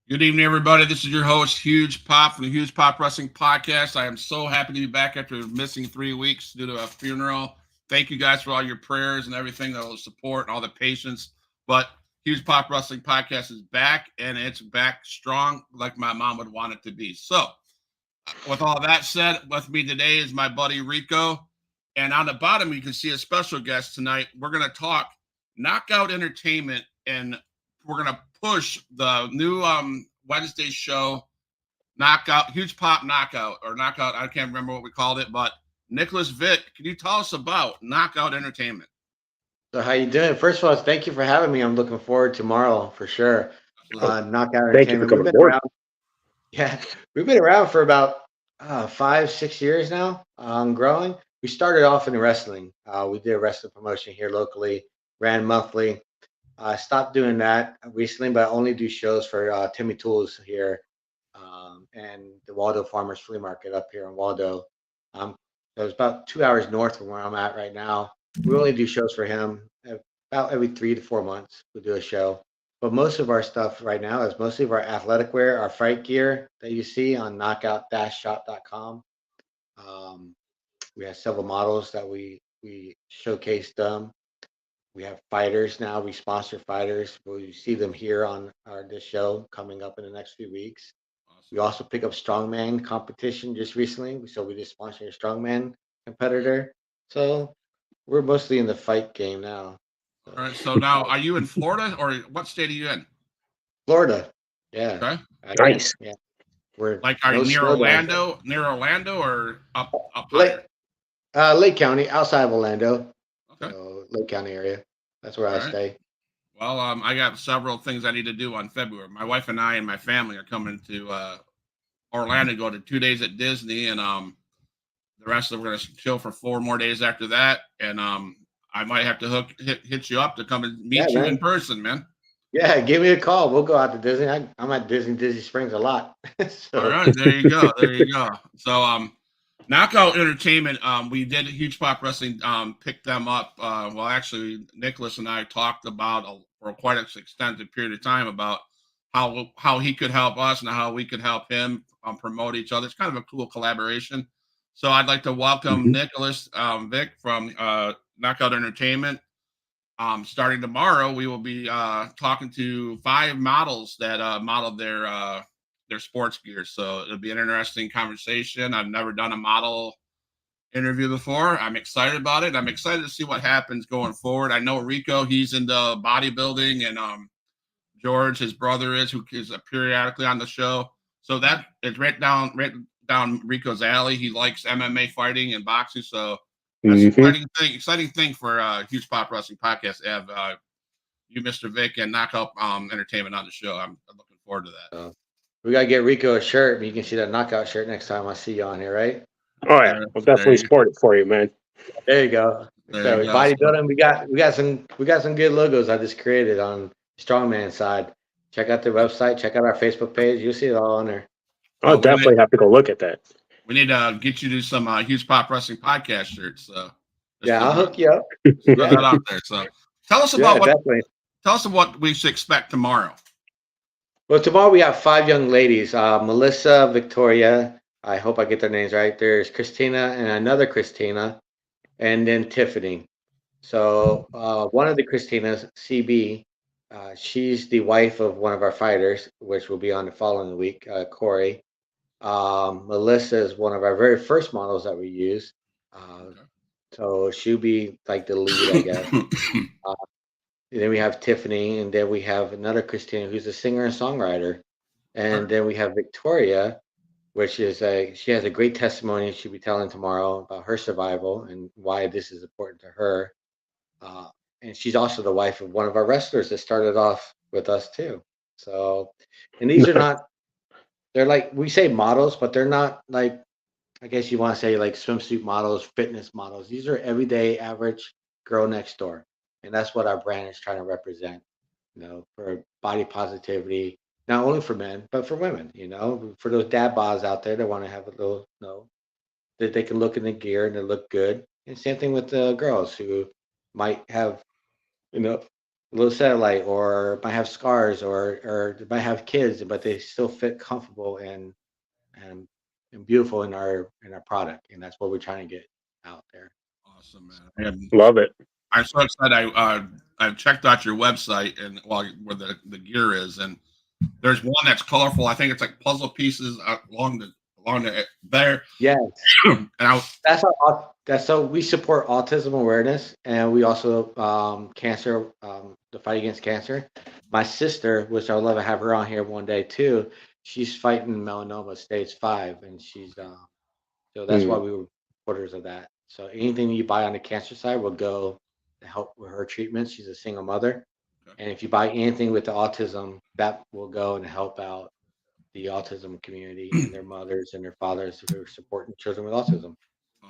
Good evening, everybody. This is your host, Huge Pop from the Huge Pop Wrestling Podcast. I am so happy to be back after missing 3 weeks due to a funeral. Thank you guys for all your prayers and everything, all the support and all the patience. But Huge Pop Wrestling Podcast is back, and it's back strong like my mom would want it to be. So, with all that said, with me today is my buddy Rico. And on the bottom, you can see a special guest tonight. We're going to talk Knockout Entertainment, and we're going to push the new Wednesday show, Knockout, Huge Pop Knockout, or Knockout, I can't remember what we called it, but Nicholas Vick, can you tell us about Knockout Entertainment? So how you doing? First of all, thank you for having me. I'm looking forward to tomorrow for sure. Knockout Thank you for Entertainment. coming aboard. We've been around for about 5-6 years now. Growing. We started off in wrestling. We did a wrestling promotion here locally, ran monthly. I stopped doing that recently, but I only do shows for Timmy Tools here and the Waldo Farmers Flea Market up here in Waldo. So it's about 2 hours north from where I'm at right now. We only do shows for him about every 3 to 4 months. We do a show. But most of our stuff right now is mostly of our athletic wear, our fight gear that you see on knockout-shop.com. We have several models that we showcase them. We have fighters now. We sponsor fighters. We see them here on this show coming up in the next few weeks. Awesome. We also pick up strongman competition just recently. So we just sponsored a strongman competitor. So we're mostly in the fight game now. All right. So now, are you in Florida, or what state are you in? Florida. Yeah. Okay. Nice. Yeah. We're like, are you near Orlando? Near Orlando, or up Lake County, outside of Orlando. Okay. So Lake County area. That's where I stay. Well, I got several things I need to do on February. My wife and I and my family are coming to Orlando, go to 2 days at Disney, and the rest of we're going to chill for 4 more days after that. And I might have to hit you up to come and meet you in person, man. Yeah, give me a call. We'll go out to Disney. I'm at Disney Springs a lot. So. All right, there you go. There you go. So Knockout Entertainment, we did Huge Pop Wrestling, picked them up. Well, actually, Nicholas and I talked about for quite an extended period of time about how he could help us and how we could help him promote each other. It's kind of a cool collaboration. So I'd like to welcome Nicholas Vick from Knockout Entertainment. Starting tomorrow, we will be talking to 5 models that model their sports gear. So it'll be an interesting conversation. I've never done a model interview before. I'm excited about it. I'm excited to see what happens going forward. I know Rico, he's into bodybuilding, and George, his brother, who is periodically on the show. So that is right down Rico's alley. He likes MMA fighting and boxing. So that's an exciting thing for Huge Pop Wrestling Podcast to have you, Mr. Vick, and Knockout Entertainment on the show. I'm looking forward to that. We got to get Rico a shirt. You can see that Knockout shirt next time I see you on here, right? Oh, yeah. We'll definitely sport it for you, man. There you go. So bodybuilding, we got some good logos I just created on Strongman side. Check out the website. Check out our Facebook page. You'll see it all on there. I'll definitely have to go look at that. We need to get you to some Huge Pop Wrestling Podcast shirts. So I'll hook you up. Put that out there. So tell us about what we should expect tomorrow. Well, tomorrow we have 5 young ladies, Melissa, Victoria, I hope I get their names right. There's Christina and another Christina, and then Tiffany. So one of the Christinas, CB, she's the wife of one of our fighters, which will be on the following week, Corey. Melissa is one of our very first models that we use. So she'll be like the lead, I guess. And then we have Tiffany, and then we have another Christina who's a singer and songwriter. And then we have Victoria, which is she has a great testimony she'll be telling tomorrow about her survival and why this is important to her. Uh, and she's also the wife of one of our wrestlers that started off with us too. So, and these are not, they're like, we say models, but they're not like, I guess you want to say like swimsuit models, fitness models. These are everyday average girl next door. And that's what our brand is trying to represent, for body positivity, not only for men, but for women, for those dad bods out there that want to have a little, that they can look in the gear and they look good. And same thing with the girls who might have, a little cellulite or might have scars or they might have kids, but they still fit comfortable and and beautiful in our product. And that's what we're trying to get out there. Awesome, man. And Love it. I'm so excited. I've checked out your website and where the gear is, and there's one that's colorful. I think it's like puzzle pieces along the there. Yes. And That's so we support autism awareness and we also cancer, the fight against cancer. My sister, which I would love to have her on here one day too, she's fighting melanoma stage 5 and she's so that's why we were supporters of that. So anything you buy on the cancer side will go to help with her treatment. She's a single mother. Okay. And if you buy anything with the autism, that will go and help out the autism community and their mothers and their fathers who are supporting children with autism.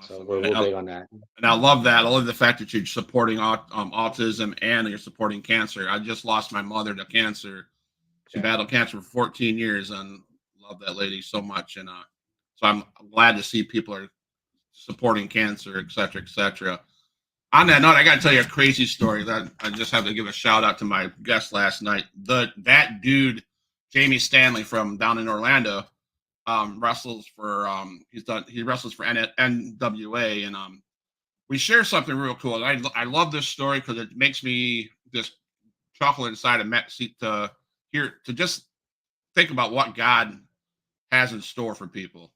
So Awesome. we're big on that. And I love that. I love the fact that you're supporting autism and you're supporting cancer. I just lost my mother to cancer. She battled cancer for 14 years and love that lady so much. And so I'm glad to see people are supporting cancer, et cetera, et cetera. On that note, I got to tell you a crazy story that I just have to give a shout out to my guest last night. That dude, Jamie Stanley from down in Orlando, wrestles for he wrestles for NWA, and we share something real cool. I love this story because it makes me just chuckle inside to just think about what God has in store for people.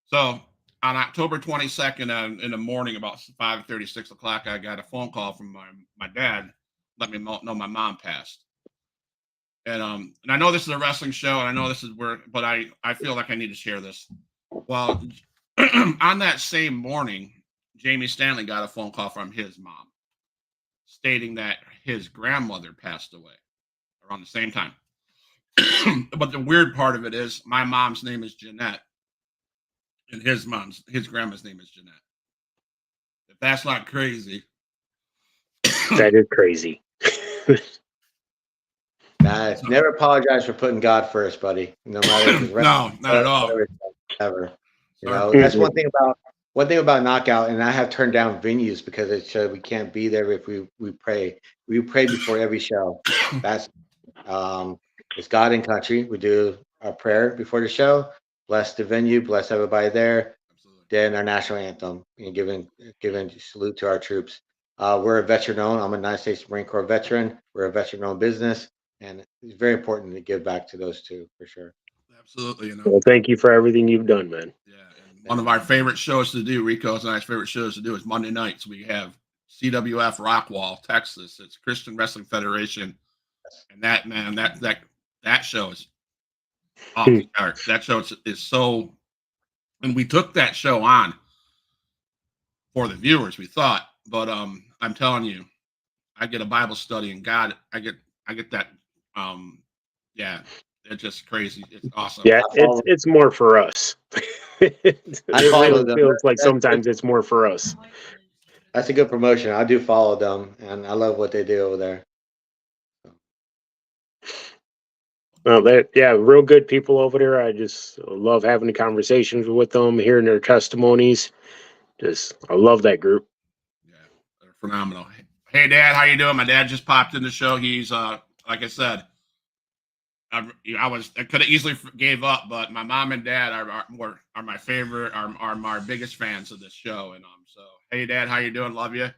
So on October 22nd in the morning, about 5:30, 6 o'clock, I got a phone call from my dad, let me know my mom passed. And I know this is a wrestling show, and I know this is where, but I feel like I need to share this. Well, on that same morning, Jamie Stanley got a phone call from his mom stating that his grandmother passed away around the same time. But the weird part of it is my mom's name is Jeanette, and his grandma's name is Jeanette. If that's not crazy. That is crazy. Nice. Never apologize for putting God first, buddy. No matter no, not at all. Ever. That's one thing about Knockout, and I have turned down venues because it showed we can't be there if we pray. We pray before every show. That's it's God and country. We do our prayer before the show. Bless the venue, bless everybody there. Absolutely. Then our national anthem, and giving salute to our troops. We're a veteran-owned. I'm a United States Marine Corps veteran. We're a veteran-owned business, and it's very important to give back to those two for sure. Absolutely. Well, thank you for everything you've done, man. Yeah, and one of our favorite shows to do, Rico's and I's favorite shows to do, is Monday nights. We have CWF Rockwall, Texas. It's Christian Wrestling Federation, and that show is off the charts. That show is so, and we took that show on for the viewers, we thought, but I'm telling you, I get a Bible study and God, I get that, yeah, it's just crazy. It's awesome. Yeah, it's more for us. It really feels like sometimes it's more for us. That's a good promotion. I do follow them, and I love what they do over there. Well, real good people over there. I just love having the conversations with them, hearing their testimonies. I love that group. Yeah, they're phenomenal. Hey, Dad, how you doing? My dad just popped in the show. He's like I said, I could have easily gave up, but my mom and dad are my favorite, are my biggest fans of this show. And so hey, Dad, how you doing? Love you.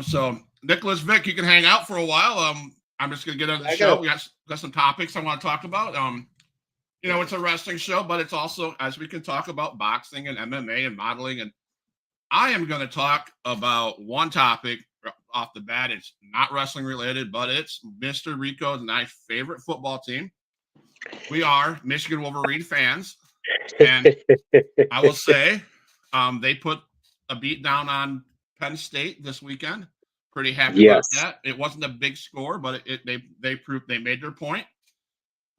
So Nicholas, Vic, you can hang out for a while. I'm just gonna get into the show. We got some topics I want to talk about. It's a wrestling show, but it's also, as we can talk about boxing and MMA and modeling, and I am going to talk about one topic off the bat. It's not wrestling related, but it's Mr. Rico and my favorite football team. we are Michigan Wolverine fans, and I will say they put a beat down on Penn State this weekend. Pretty happy about Yes. that. It wasn't a big score, but they proved they made their point.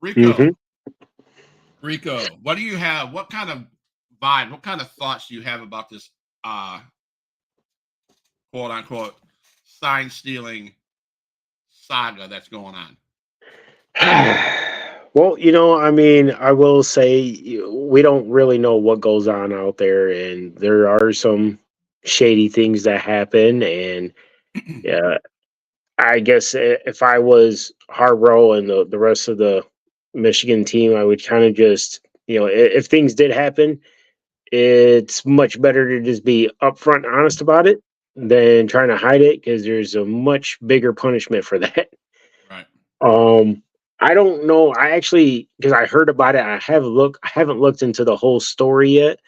Hmm. Rico, what do you have? What kind of vibe? What kind of thoughts do you have about this quote unquote sign stealing saga that's going on? Well, I mean, I will say we don't really know what goes on out there, and there are some shady things that happen. And yeah, I guess if I was Harborough and the rest of the Michigan team, I would kind of just, if things did happen, it's much better to just be upfront and honest about it than trying to hide it because there's a much bigger punishment for that. Right. Um, I don't know. I actually, because I heard about it, I haven't looked into the whole story yet.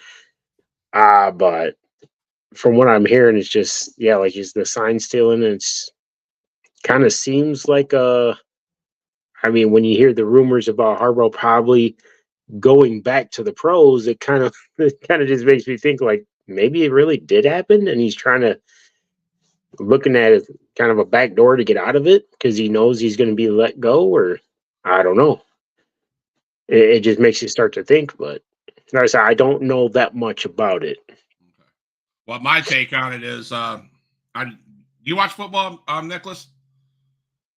But from what I'm hearing, it's just, yeah, like it's the sign stealing. It's kind of seems like I mean, when you hear the rumors about Harbaugh probably going back to the pros, it kind of it kind of just makes me think like maybe it really did happen, and he's trying to looking at it kind of a back door to get out of it because he knows he's going to be let go, or I don't know. It just makes you start to think, but like I said, I don't know that much about it. Okay. Well, my take on it is, you watch football, Nicholas?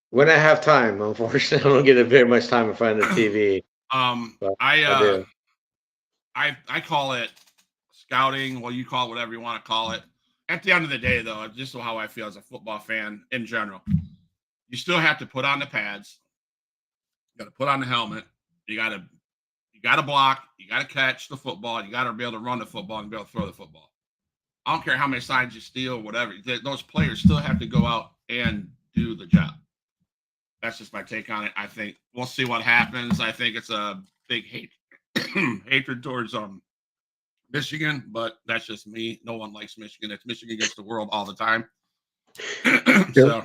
When I have time, unfortunately, I don't get very much time in front of the TV. But I do. I call it scouting. Well, you call it whatever you want to call it. At the end of the day, though, just how I feel as a football fan in general, you still have to put on the pads. You got to put on the helmet. You got to block. You got to catch the football. You got to be able to run the football and be able to throw the football. I don't care how many signs you steal, whatever. Those players still have to go out and do the job. That's just my take on it. I think we'll see what happens. I think it's a big hatred towards Michigan, but that's just me. No one likes Michigan. It's Michigan against the world all the time. So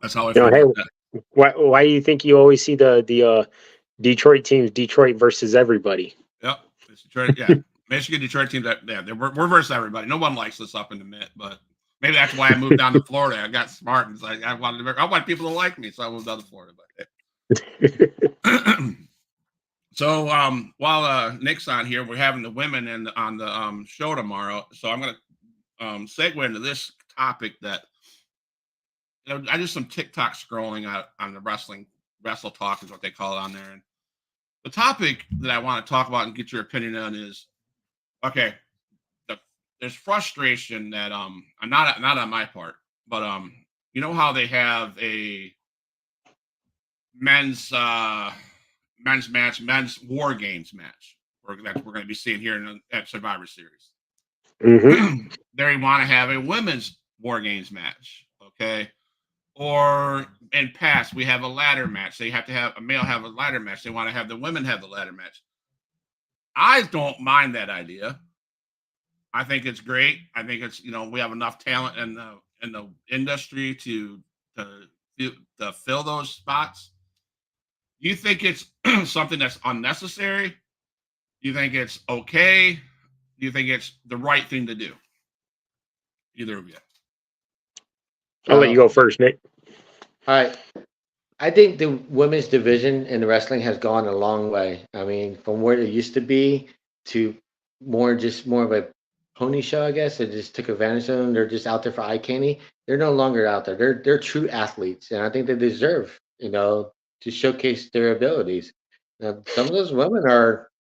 that's how I feel Hey, about that. why do you think you always see the Detroit teams, Detroit versus everybody? Yep, it's Detroit. Yeah, Michigan, Detroit teams. We're versus everybody. No one likes us up in the mid, but maybe that's why I moved down to Florida. I got smart and like I want people to like me, so I moved down to Florida. But so while Nick's on here, we're having the women on the show tomorrow. So I'm gonna segue into this topic that I do some TikTok scrolling on the Wrestle Talk is what they call it on there. And the topic that I want to talk about and get your opinion on is okay. There's frustration that not on my part, but you know how they have a men's war games match that we're going to be seeing here at Survivor Series. Mm-hmm. They want to have a women's war games match, okay? Or in past, we have a ladder match. They have to have a male have a ladder match. They want to have the women have the ladder match. I don't mind that idea. I think it's great. I think it's we have enough talent in the industry to fill those spots. Do you think it's something that's unnecessary? Do you think it's okay? Do you think it's the right thing to do? Either of you. I'll let you go first, Nick. All right. I think the women's division in the wrestling has gone a long way. I mean, from where it used to be to more of a pony show, I guess. They just took advantage of them. They're just out there for eye candy. They're no longer out there. They're true athletes, and I think they deserve, to showcase their abilities. Now, some of those women they're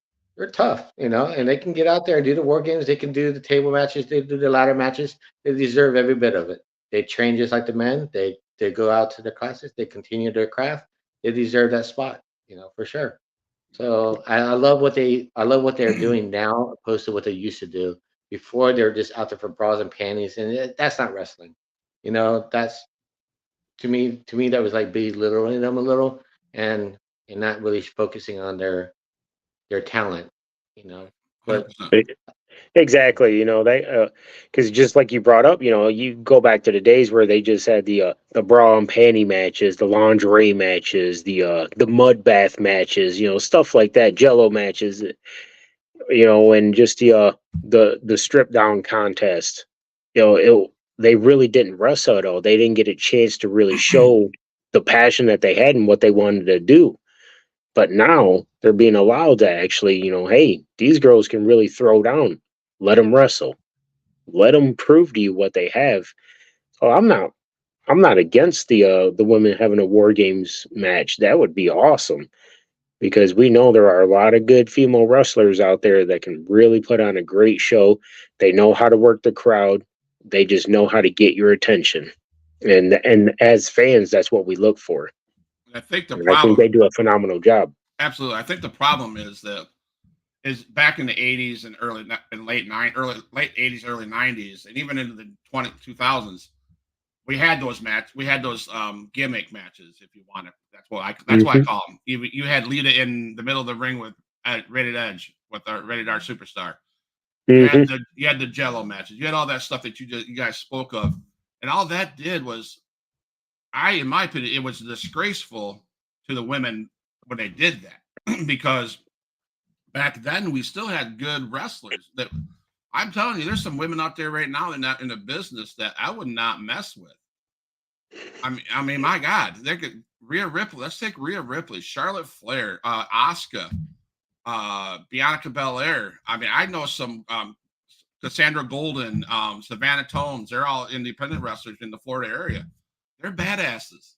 tough, and they can get out there and do the war games. They can do the table matches. They do the ladder matches. They deserve every bit of it. They train just like the men. They go out to their classes. They continue their craft. They deserve that spot, for sure. So I love what they're doing now, opposed to what they used to do before. They're just out there for bras and panties, and that's not wrestling. That's to me that was like belittling them a little, and not really focusing on their talent. But 100%. Exactly. You know, they because just like you brought up, you know, you go back to the days where they just had the bra and panty matches, the lingerie matches, the mud bath matches, you know, stuff like that, Jello matches, you know, and just the strip down contest. You know, they really didn't wrestle at all. They didn't get a chance to really show the passion that they had and what they wanted to do. But now they're being allowed to actually, you know, hey, these girls can really throw down. Let them wrestle. Let them prove to you what they have. So I'm not against the women having a war games match. That would be awesome because we know there are a lot of good female wrestlers out there that can really put on a great show. They know how to work the crowd. They just know how to get your attention. And as fans, that's what we look for. And I think the And I think problem, they do a phenomenal job. absolutely, I think the problem is that is back in the 80s and late 80s, early 90s, and even into the 2000s, we had those gimmick matches, if you want to. That's what I Hmm. call them. You had Lita in the middle of the ring with Rated Edge with our Rated R Superstar. Hmm. You had the Jello matches. You had all that stuff that you guys spoke of, and all that did was, in my opinion, it was disgraceful to the women when they did that because back then we still had good wrestlers. That I'm telling you, there's some women out there right now in the business that I would not mess with. I mean, my God, they could Rhea Ripley. Let's take Rhea Ripley, Charlotte Flair, Asuka, Bianca Belair. I mean, I know some Cassandra Golden, Savannah Tones. They're all independent wrestlers in the Florida area. They're badasses.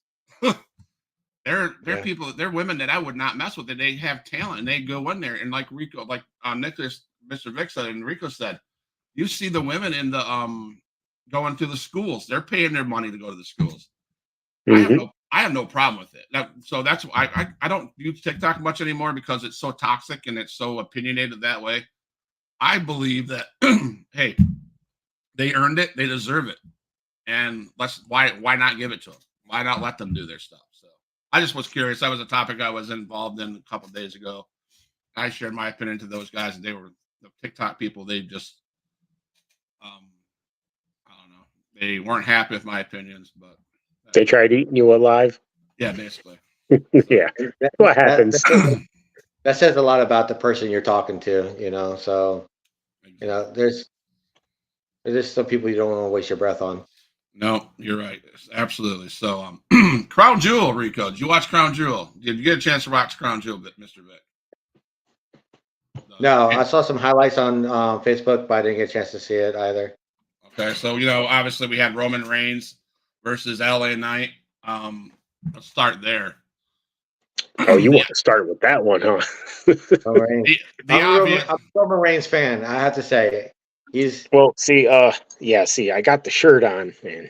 They're Yeah. people. They're women that I would not mess with. And they have talent, and they go in there and like Rico, like Nicholas, Mr. Vic said, and Rico said, you see the women in the going to the schools. They're paying their money to go to the schools. Hmm. I have no problem with it. So that's why I don't use TikTok much anymore because it's so toxic and it's so opinionated that way. I believe that hey, they earned it, they deserve it, and why not give it to them? Why not let them do their stuff? So I just was curious. That was a topic I was involved in a couple of days ago. I shared my opinion to those guys, and they were the TikTok people. They just um, I don't know. They weren't happy with my opinions, but They tried eating you alive. yeah, basically. Yeah, That, what that, happens. that says a lot about the person you're talking to, you know. So, you know, there's just some people you don't want to waste your breath on. No, you're right. Absolutely. So, Crown Jewel, Rico. Did you watch Crown Jewel? Did you get a chance to watch Crown Jewel, Mr. Vic? No, I saw some highlights on Facebook, but I didn't get a chance to see it either. Okay, so obviously we had Roman Reigns versus LA Knight. Let's start there. Oh, you the, want to start with that one, huh? Roman Reigns. the obvious. I'm a Roman Reigns fan. I have to say, he's Well, see, I got the shirt on, man.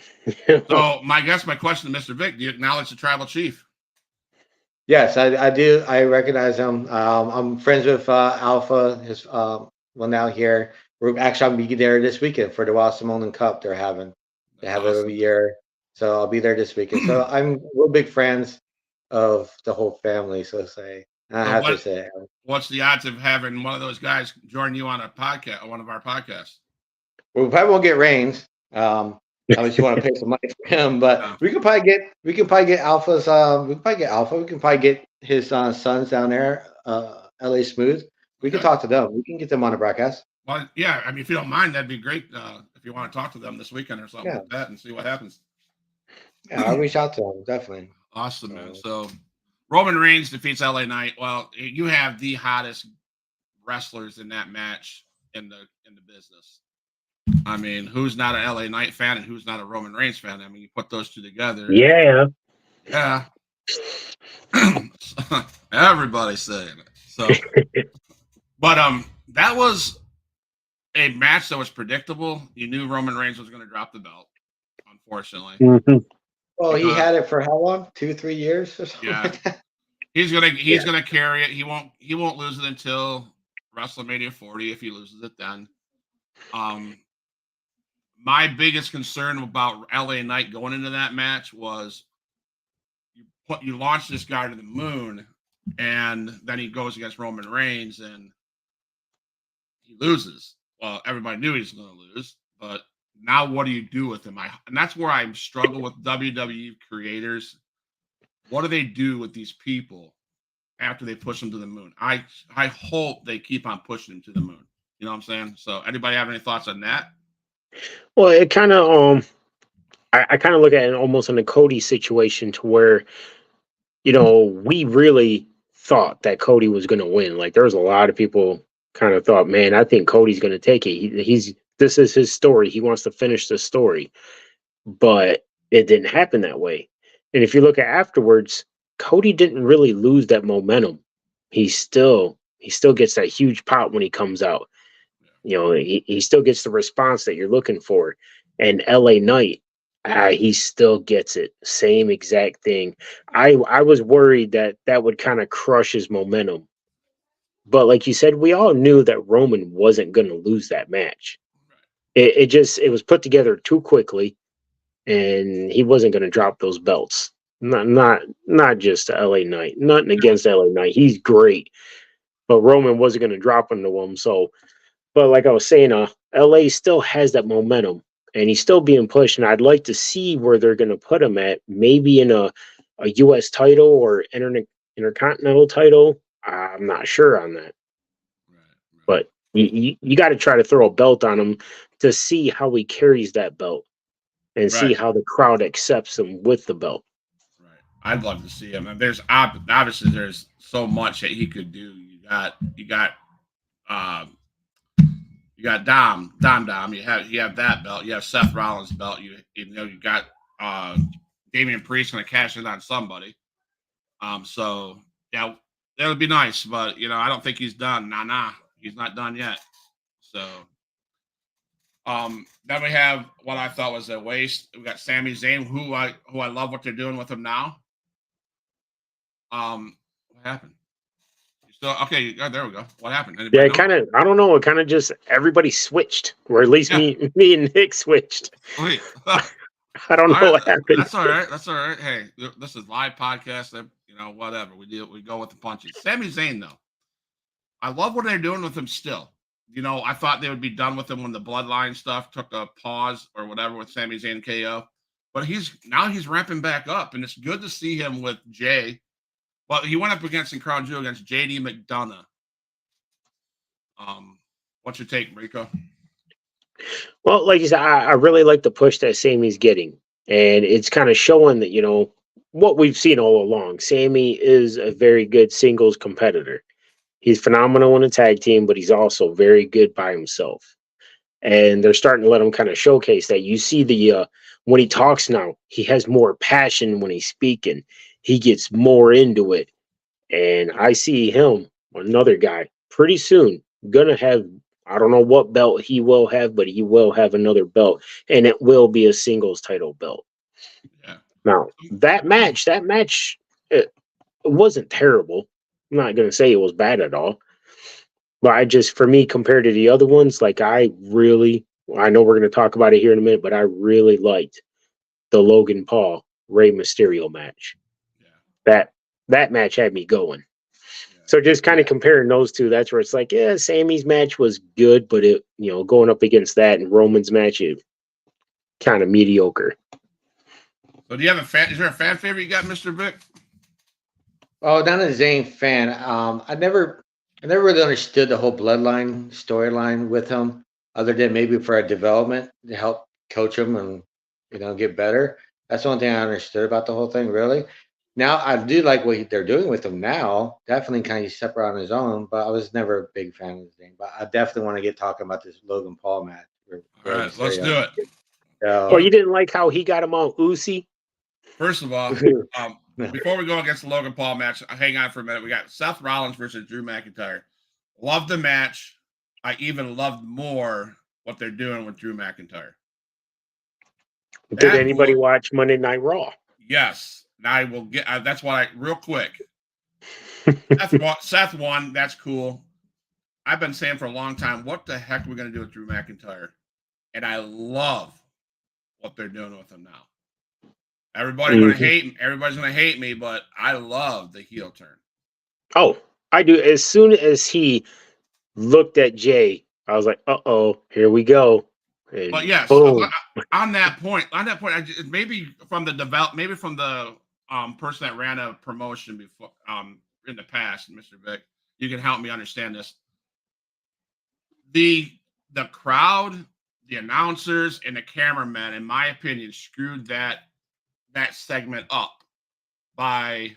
So, my question to Mr. Vic: do you acknowledge the tribal chief? yes, I do. I recognize him. I'm friends with Alpha. His one out here. We're actually I'll be there this weekend for the Wasserman Cup they're having. They That's have it awesome. every year, so I'll be there this weekend. So we're big friends of the whole family. So to say, and I So have to say, what's the odds of having one of those guys join you on a podcast, one of our podcasts? we probably won't get Reigns. Unless you want to pay some money for him, but Yeah. we can probably get Alpha's. We can probably get Alpha. We can probably get his sons down there, LA Smooth. We can Okay. talk to them. We can get them on the broadcast. Well, yeah. I mean, if you don't mind, that'd be great. If you want to talk to them this weekend or something Yeah. like that, and see what happens. Yeah, I'll reach out to them definitely. Awesome, man. So Roman Reigns defeats LA Knight. Well, you have the hottest wrestlers in that match in the business. I mean, who's not an LA Knight fan and who's not a Roman Reigns fan? I mean, you put those two together. Yeah. Yeah. Everybody's saying it. So, but that was a match that was predictable. You knew Roman Reigns was going to drop the belt, unfortunately. Hmm. Well, he Because- had it for how long? 2-3 years or something. Yeah. Like that? He's gonna carry it. He won't lose it until WrestleMania 40 if he loses it then. My biggest concern about LA Knight going into that match was you launch this guy to the moon, and then he goes against Roman Reigns and he loses. well, everybody knew he was going to lose, but now what do you do with him? And that's where I struggle with WWE creators. What do they do with these people after they push them to the moon? I hope they keep on pushing them to the moon. You know what I'm saying? So, anybody have any thoughts on that? Well, it kind of I kind of look at it almost in a Cody situation to where, we really thought that Cody was going to win. Like there was a lot of people kind of thought, man, I think Cody's going to take it. This is his story. He wants to finish the story, but it didn't happen that way. And if you look at afterwards, Cody didn't really lose that momentum. He still gets that huge pop when he comes out. He still gets the response that you're looking for. And LA Knight, he still gets it. Same exact thing. I was worried that would kind of crush his momentum. But like you said, we all knew that Roman wasn't going to lose that match. It was put together too quickly, and he wasn't going to drop those belts. Not just LA Knight. Nothing against LA Knight. He's great. But Roman wasn't going to drop them to him. So, but like I was saying, LA still has that momentum. And he's still being pushed, and I'd like to see where they're going to put him at. Maybe in a U.S. title or intercontinental title. I'm not sure on that. Right. But you got to try to throw a belt on him to see how he carries that belt and see how the crowd accepts him with the belt. Right. I'd love to see him. And there's obviously there's so much that he could do. You got Dom. You have that belt. You have Seth Rollins' belt. You got Damian Priest going to cash in on somebody. So yeah, that would be nice, but I don't think he's done. Nah, he's not done yet. So then we have what I thought was a waste. We got Sami Zayn, who I love what they're doing with him now. What happened? Okay, there we go. What happened? Anybody know? I don't know. It kind of just everybody switched, or at least me and Nick switched. Wait. I don't know what happened. That's all right. Hey, this is live podcast. Whatever. We go with the punches. Sami Zayn, though, I love what they're doing with him still. I thought they would be done with him when the Bloodline stuff took a pause or whatever with Sami Zayn KO. But he's ramping back up, and it's good to see him with Jay. Well, he went up against in Crown Jewel against JD McDonough. What's your take, Rico? Well, like you said, I really like the push that Sami's getting. And it's kind of showing that, what we've seen all along. Sami is a very good singles competitor. He's phenomenal in a tag team, but he's also very good by himself. And they're starting to let him kind of showcase that. You see when he talks now, he has more passion when he's speaking. He gets more into it. And I see him, another guy, pretty soon, gonna have, I don't know what belt he will have, but he will have another belt. And it will be a singles title belt. Yeah. Now, that match, it wasn't terrible. I'm not gonna say it was bad at all. But for me, compared to the other ones, like I know we're gonna talk about it here in a minute, but I really liked the Logan Paul Rey Mysterio match. That match had me going. So just kind of comparing those two, that's where it's like, yeah, Sami's match was good, but it, going up against that and Roman's match, it kind of mediocre. So do you have is there a fan favorite you got, Mr. Vic? Oh, not a Zayn fan. I never really understood the whole Bloodline storyline with him, other than maybe for a development to help coach him and get better. That's the only thing I understood about the whole thing, really. Now I do like what they're doing with him now. Definitely kind of separate on his own, but I was never a big fan of the thing. But I definitely want to get talking about this Logan Paul match. All right, let's do it. Well, you didn't like how he got him all oozy? First of all, before we go against the Logan Paul match, hang on for a minute. We got Seth Rollins versus Drew McIntyre. Loved the match. I even loved more what they're doing with Drew McIntyre. Did anybody watch Monday Night Raw? Yes. Now I will get. That's why, real quick. Seth won. That's cool. I've been saying for a long time, what the heck are we going to do with Drew McIntyre? And I love what they're doing with him now. Everybody's going to hate him. Everybody's going to hate me, but I love the heel turn. Oh, I do. As soon as he looked at Jay, I was like, here we go. And But yes, boom. on that point, maybe from the person that ran a promotion before in the past, Mr. Vic, you can help me understand this. The crowd, the announcers, and the cameraman, in my opinion, screwed that segment up by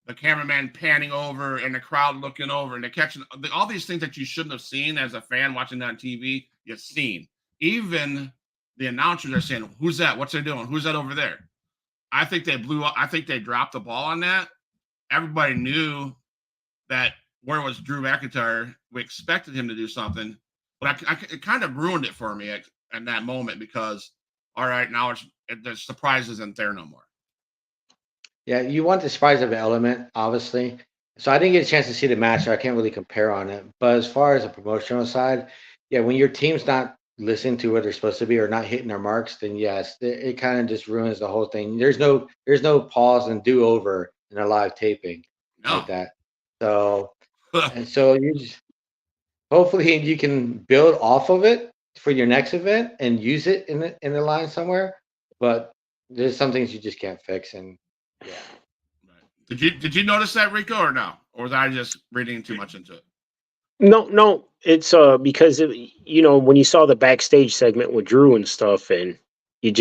the cameraman panning over and the crowd looking over and they're catching all these things that you shouldn't have seen as a fan watching that on TV. You've seen. Even the announcers are saying, "Who's that? What's they doing? Who's that over there?" I think they blew up. I think they dropped the ball on that. Everybody knew that where was Drew McIntyre. We expected him to do something, but it kind of ruined it for me in that moment because, all right, now the surprise isn't there no more. Yeah, you want the surprise of an element, obviously. So I didn't get a chance to see the match, so I can't really compare on it. But as far as the promotional side, yeah, when your team's not listening to what they're supposed to be or not hitting their marks, then yes, it kind of just ruins the whole thing. There's no pause and do over in a live taping No. like that. So and so hopefully you can build off of it for your next event and use it in the line somewhere. But there's some things you just can't fix, and yeah. Did you notice that, Rico, or no? Or was I just reading too much into it? No, it's because when you saw the backstage segment with Drew and stuff, and you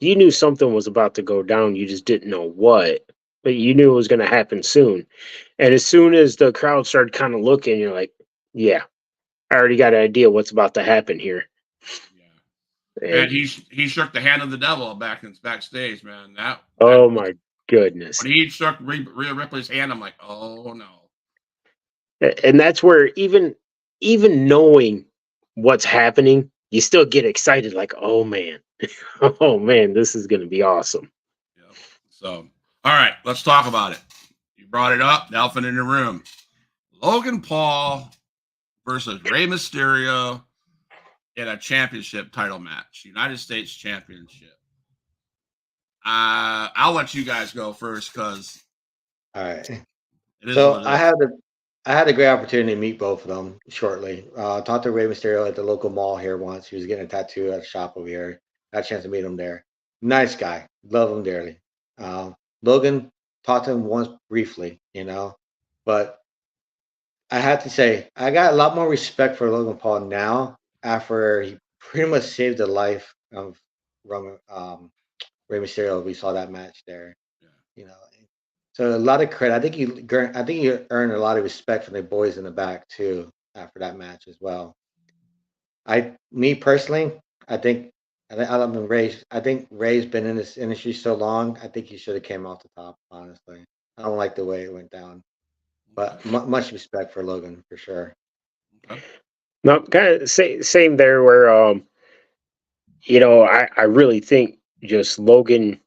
knew something was about to go down. You just didn't know what, but you knew it was going to happen soon. And as soon as the crowd started kind of looking, you're like, yeah, I already got an idea what's about to happen here. Yeah. And he shook the hand of the devil backstage, man. Oh my goodness! When he shook Rhea Ripley's hand, I'm like, oh no. And that's where even knowing what's happening, you still get excited. Like, oh man, this is going to be awesome. Yeah. So, all right, let's talk about it. You brought it up, the elephant in the room. Logan Paul versus Rey Mysterio in a championship title match, United States Championship. I'll let you guys go first because. All right. So I had a great opportunity to meet both of them shortly. Talked to Rey Mysterio at the local mall here once. He was getting a tattoo at a shop over here. Got a chance to meet him there. Nice guy. Love him dearly. Logan, talked to him once briefly, but I have to say, I got a lot more respect for Logan Paul now after he pretty much saved the life of Rey Mysterio. We saw that match there. Yeah. So a lot of credit. I think you earned a lot of respect from the boys in the back too after that match as well. Me personally, I think Ray's been in this industry so long. I think he should have came off the top. Honestly, I don't like the way it went down, but much respect for Logan for sure. Okay. No, kind of same there. Where I really think just Logan.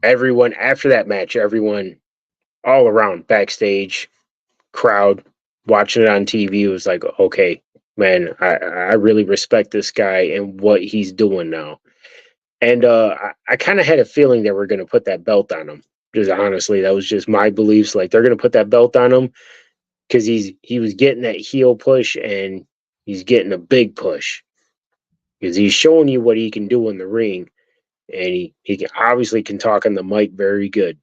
Everyone after that match, everyone all around backstage, crowd watching it on TV was like, okay, man, I really respect this guy and what he's doing now. And I kind of had a feeling they were going to put that belt on him. Just honestly, that was just my beliefs. Like they're going to put that belt on him because he was getting that heel push and he's getting a big push because he's showing you what he can do in the ring. And he can, obviously can talk on the mic very good.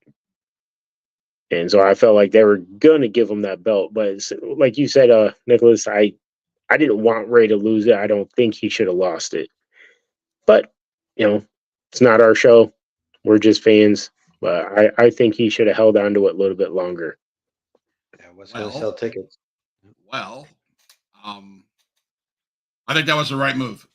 And so I felt like they were going to give him that belt. But like you said, Nicholas, I didn't want Ray to lose it. I don't think he should have lost it. But, it's not our show. We're just fans. But I think he should have held on to it a little bit longer. Yeah, what's going to sell tickets? Well, I think that was the right move.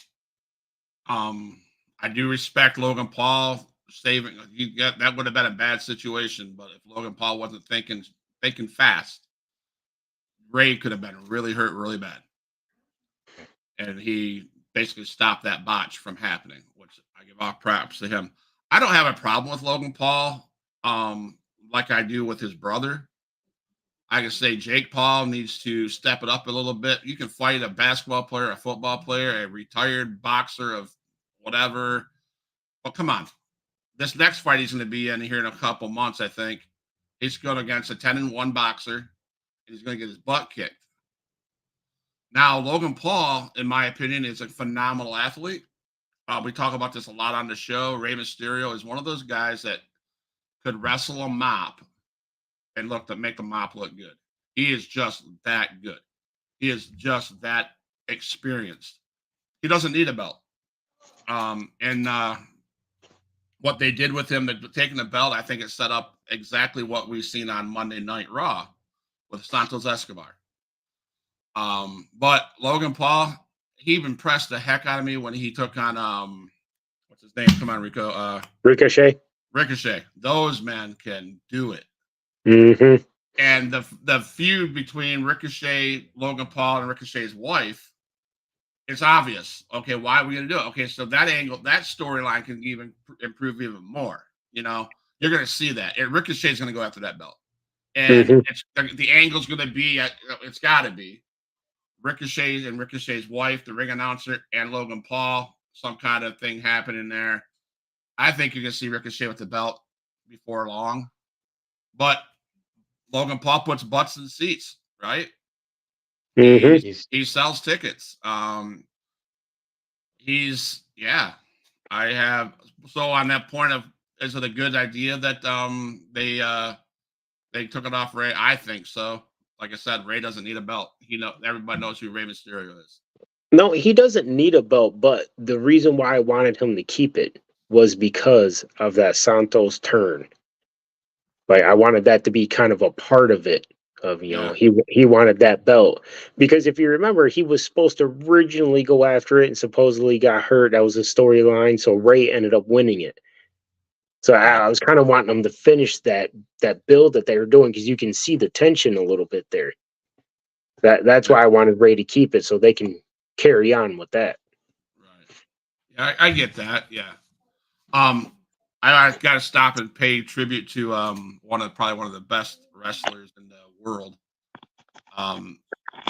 I do respect Logan Paul saving. That would have been a bad situation, but if Logan Paul wasn't thinking fast, Ray could have been really hurt really bad, and he basically stopped that botch from happening, which I give all props to him. I don't have a problem with Logan Paul, like I do with his brother. I can say Jake Paul needs to step it up a little bit. You can fight a basketball player, a football player, a retired boxer of whatever. Well, come on. This next fight he's going to be in here in a couple months, I think. He's going against a 10-1 boxer. And he's going to get his butt kicked. Now, Logan Paul, in my opinion, is a phenomenal athlete. We talk about this a lot on the show. Rey Mysterio is one of those guys that could wrestle a mop and make the mop look good. He is just that good. He is just that experienced. He doesn't need a belt. And what they did with him, taking the belt, I think it set up exactly what we've seen on Monday Night Raw with Santos Escobar. But Logan Paul, he impressed the heck out of me when he took on what's his name? Come on, Rico. Ricochet. Ricochet. Those men can do it. Mm-hmm. And the feud between Ricochet, Logan Paul, and Ricochet's wife, it's obvious. Okay, why are we going to do it? Okay, so that angle, that storyline can even improve even more. You know, you're going to see that. And Ricochet's going to go after that belt. And the angle's going to be, it's got to be Ricochet and Ricochet's wife, the ring announcer, and Logan Paul, some kind of thing happening there. I think you're going to see Ricochet with the belt before long. But Logan Paul puts butts in seats, right? Mm-hmm. He sells tickets. I have, so on that point of, is it a good idea that they took it off Rey? I think so. Like I said, Rey doesn't need a belt. Everybody knows who Rey Mysterio is. No, he doesn't need a belt, but the reason why I wanted him to keep it was because of that Santos turn. Like, I wanted that to be kind of a part of it. He wanted that belt, because if you remember, he was supposed to originally go after it and supposedly got hurt. That was a storyline, so Rey ended up winning it. So I was kind of wanting them to finish that build that they were doing, because you can see the tension a little bit there. That's why I wanted Rey to keep it, so they can carry on with that. Right. Yeah, I get that. Yeah. I got to stop and pay tribute to probably one of the best wrestlers in the world.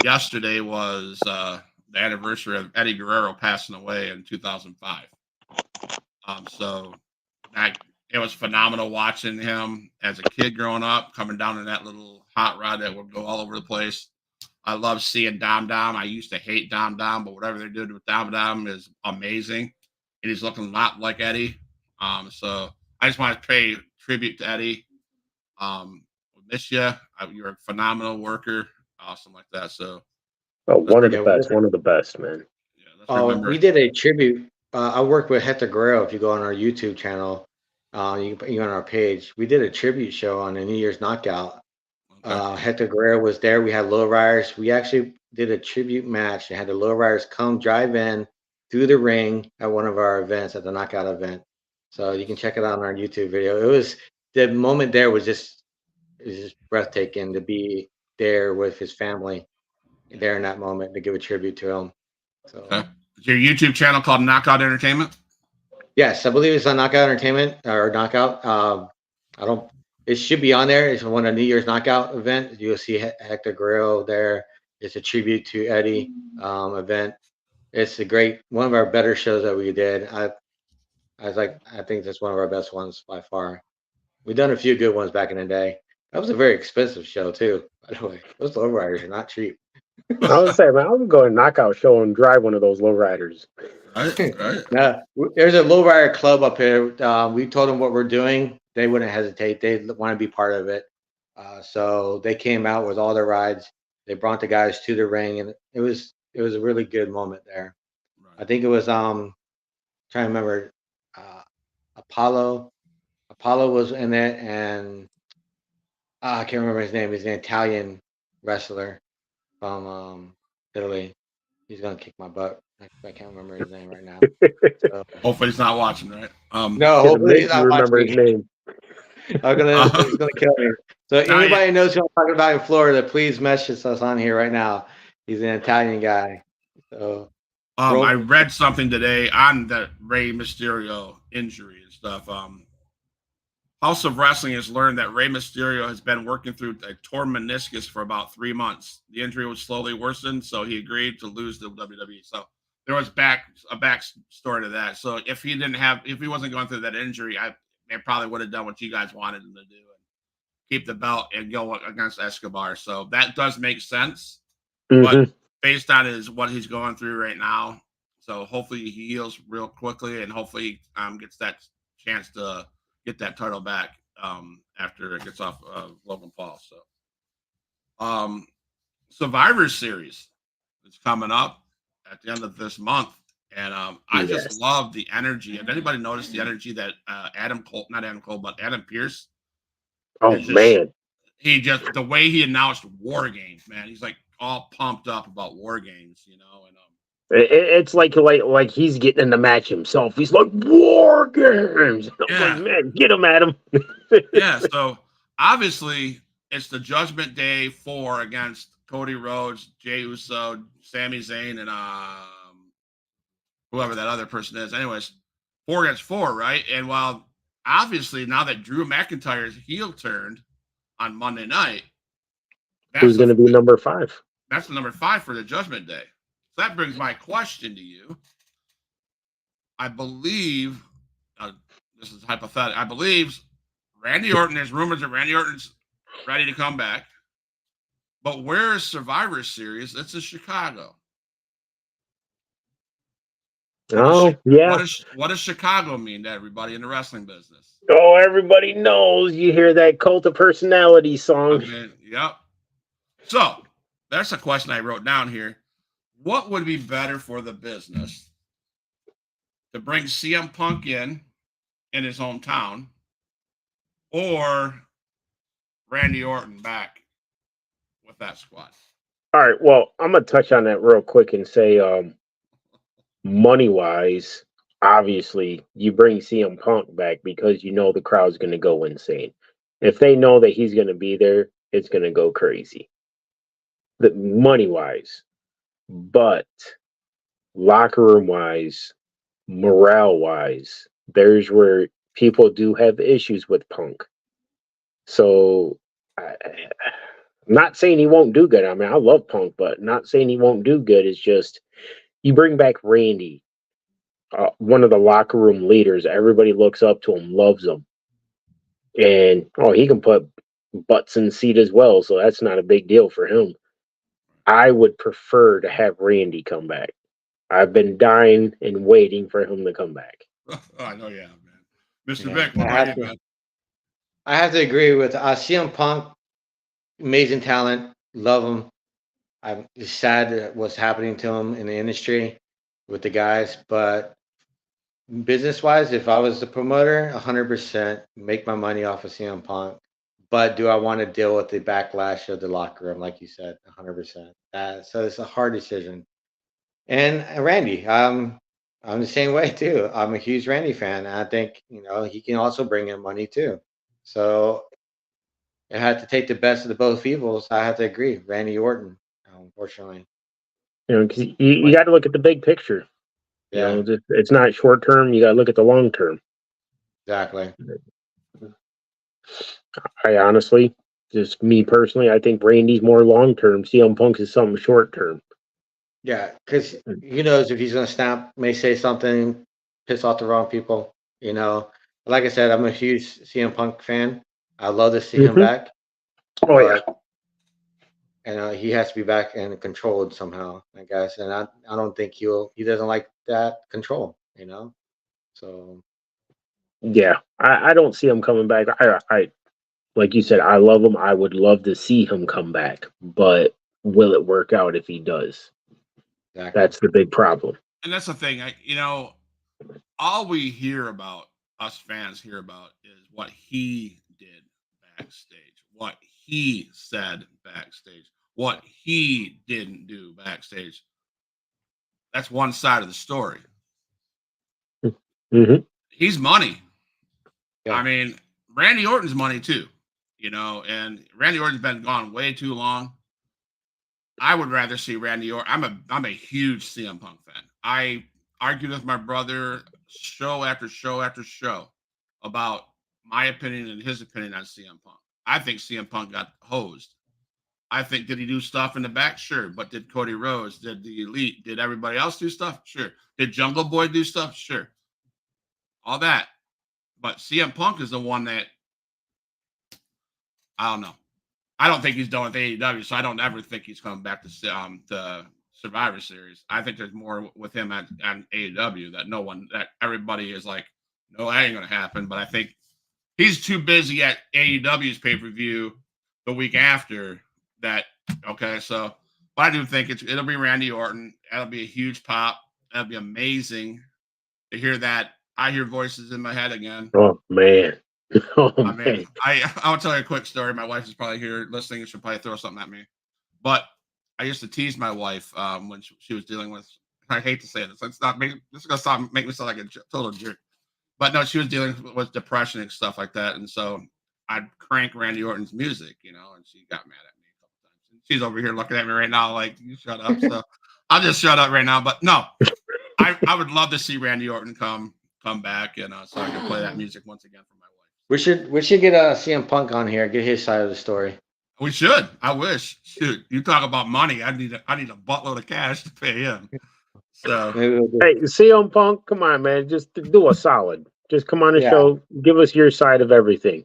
Yesterday was the anniversary of Eddie Guerrero passing away in 2005. So it was phenomenal watching him as a kid growing up, coming down in that little hot rod that would go all over the place. I love seeing Dom Dom. I used to hate Dom Dom, but whatever they did with Dom Dom is amazing. And he's looking a lot like Eddie. So I just want to pay tribute to Eddie. We miss you. You're a phenomenal worker. Awesome like that. So one of the best, man. Yeah, we did a tribute. I worked with Hector Guerrero. If you go on our YouTube channel, you on our page. We did a tribute show on the New Year's Knockout. Okay. Hector Guerrero was there. We had lowriders. We actually did a tribute match and had the lowriders come drive in through the ring at one of our events, at the Knockout event. So you can check it out on our YouTube video. It was, the moment there was just breathtaking to be there with his family there in that moment to give a tribute to him. So is your YouTube channel called Knockout Entertainment? Yes, I believe it's on Knockout Entertainment or Knockout. It should be on there. It's one of New Year's Knockout event. You'll see Hector Guerrero there. It's a tribute to Eddie event. It's one of our better shows that we did. I think that's one of our best ones by far. We've done a few good ones back in the day. That was a very expensive show too, by the way. Those lowriders are not cheap. I was saying, man, I would go to Knockout show and drive one of those lowriders. Right. There's a lowrider club up here. We told them what we're doing. They wouldn't hesitate. They want to be part of it. So they came out with all their rides. They brought the guys to the ring, and it was a really good moment there. Right. I think it was trying to remember Apollo. Apollo was in it, and I can't remember his name. He's an Italian wrestler from Italy. He's gonna kick my butt. I can't remember his name right now. So. Hopefully he's not watching, right? No, hopefully he's not remember watching. His name. He's gonna kill me. So anybody knows who I'm talking about in Florida, please message us on here right now. He's an Italian guy. So I read something today on the Rey Mysterio injury and stuff. House of Wrestling has learned that Rey Mysterio has been working through a torn meniscus for about 3 months. The injury was slowly worsened, so he agreed to lose the WWE. So there was a backstory to that. So if he wasn't going through that injury, they probably would have done what you guys wanted him to do and keep the belt and go against Escobar. So that does make sense. Mm-hmm. But based on what he's going through right now. So hopefully he heals real quickly, and hopefully gets that chance to get that title back after it gets off Logan Paul. So Survivor Series is coming up at the end of this month, and I just Yes. love the energy. Have anybody noticed the energy that Adam Pearce? Oh is just man, he just the way he announced War Games, man. He's like all pumped up about War Games, you know, and it's like he's getting in the match himself. He's like War Games. I was like, yeah, man, get him, Adam. yeah. So obviously it's the Judgment Day 4 against Cody Rhodes, Jey Uso, Sami Zayn, and whoever that other person is. Anyways, 4 against 4, right? And while obviously now that Drew McIntyre's heel turned on Monday night, Who's going to be number 5? that's the number 5 for the Judgment Day. So that brings my question to you. I believe this is hypothetical. I believe Randy Orton. There's rumors that Randy Orton's ready to come back, but where is Survivor Series? It's in Chicago. Yeah. What does Chicago mean to everybody in the wrestling business? Oh, everybody knows. You hear that Cult of Personality song. Yep. So that's a question I wrote down here. What would be better for the business? To bring CM Punk in his hometown, or Randy Orton back with that squad? All right. Well, I'm gonna touch on that real quick and say, money wise, obviously, you bring CM Punk back because you know the crowd's gonna go insane. If they know that he's gonna be there, it's gonna go crazy. The money wise, but locker room wise, morale wise, there's where people do have issues with Punk. So I'm not saying he won't do good. I mean, I love Punk, but not saying he won't do good. It's just you bring back Randy, one of the locker room leaders. Everybody looks up to him, loves him, and he can put butts in the seat as well. So that's not a big deal for him. I would prefer to have Randy come back. I've been dying and waiting for him to come back. Oh, I know you have, man. Mr. Vic, what I about have you, to, man? I have to agree with CM Punk. Amazing talent, love him. I'm just sad at what's happening to him in the industry with the guys, but business wise, if I was the promoter, 100% make my money off of CM Punk. But do I want to deal with the backlash of the locker room, like you said, 100%? So it's a hard decision. And Randy, I'm the same way too. I'm a huge Randy fan. And I think he can also bring in money too. So it had to take the best of the both evils. I have to agree, Randy Orton. Unfortunately, Because you got to look at the big picture. yeah, It's not short term. You got to look at the long term. exactly. I honestly, just me personally, I think Randy's more long term. CM Punk is something short term. Yeah, because who knows if he's gonna snap, may say something, piss off the wrong people. Like I said, I'm a huge CM Punk fan. I love to see him back. Oh yeah. And he has to be back and controlled somehow, I guess. And I don't think he doesn't like that control. So Yeah, I don't see him coming back. I like you said, I love him. I would love to see him come back, but will it work out if he does? exactly. That's the big problem. And that's the thing. All we hear about, us fans hear about, is what he did backstage, what he said backstage, what he didn't do backstage. That's one side of the story. Mm-hmm. He's money. Yeah. I mean, Randy Orton's money too, and Randy Orton's been gone way too long. I would rather see Randy Orton. I'm a huge CM Punk fan. I argued with my brother show after show after show about my opinion and his opinion on CM Punk. I think CM Punk got hosed. I think, did he do stuff in the back? Sure. But did Cody Rhodes, did the Elite, did everybody else do stuff? Sure. Did Jungle Boy do stuff? Sure. All that. But CM Punk is the one that, I don't know. I don't think he's done with AEW, so I don't ever think he's coming back to Survivor Series. I think there's more with him at AEW that everybody is like, no, that ain't gonna happen. But I think he's too busy at AEW's pay per view the week after that. Okay, so but I do think it'll be Randy Orton. That'll be a huge pop. That'll be amazing to hear that. I hear voices in my head again. Oh man. Oh I mean, man. I'll tell you a quick story. My wife is probably here listening. She'll probably throw something at me. But I used to tease my wife when she was dealing with. I hate to say this. This is gonna make me sound like a total jerk. But no, she was dealing with depression and stuff like that, and so I'd crank Randy Orton's music, and she got mad at me a couple times. And she's over here looking at me right now, like you shut up. So I'll just shut up right now. But no, I would love to see Randy Orton come back, and so I can play that music once again for my wife. We should get CM Punk on here, get his side of the story. We should. I wish. Shoot, you talk about money. I need a buttload of cash to pay him. So hey, CM Punk, come on, man, just do a solid. Just come on the show, give us your side of everything.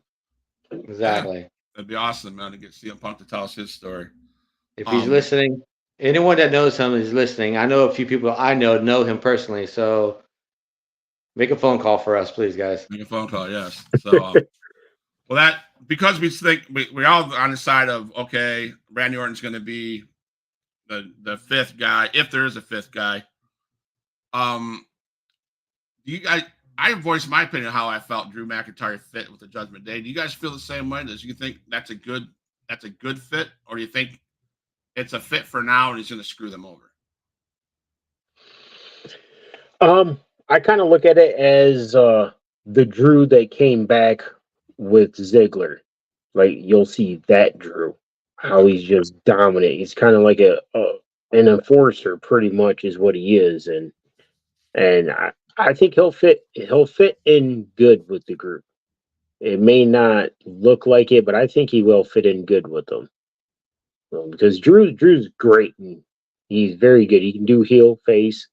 Exactly. Yeah, that'd be awesome, man, to get CM Punk to tell us his story. If he's listening, anyone that knows him is listening. I know a few people I know him personally, so make a phone call for us, please, guys. Make a phone call, yes. So, well, because we think we're all on the side of okay, Randy Orton's going to be the fifth guy, if there is a fifth guy. I voiced my opinion on how I felt Drew McIntyre fit with the Judgment Day. Do you guys feel the same way? Do you think that's a good fit, or do you think it's a fit for now and he's going to screw them over? I kind of look at it as the Drew that came back with Ziggler. Like you'll see that Drew, how he's just dominant. He's kind of like an enforcer, pretty much, is what he is, and I think he'll fit in good with the group. It may not look like it, but I think he will fit in good with them. Because Drew's great and he's very good. He can do heel, face,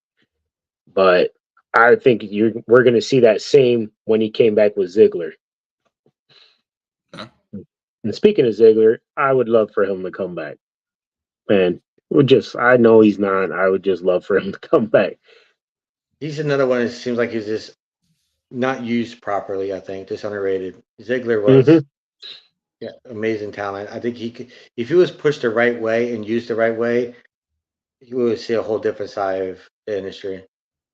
but I think we're going to see that same when he came back with Ziggler. Huh? And speaking of Ziggler, I would love for him to come back. Man, I know he's not. I would just love for him to come back. He's another one. It seems like he's just not used properly. I think just underrated. Ziggler was amazing talent. I think he could, if he was pushed the right way and used the right way, he would see a whole different side of the industry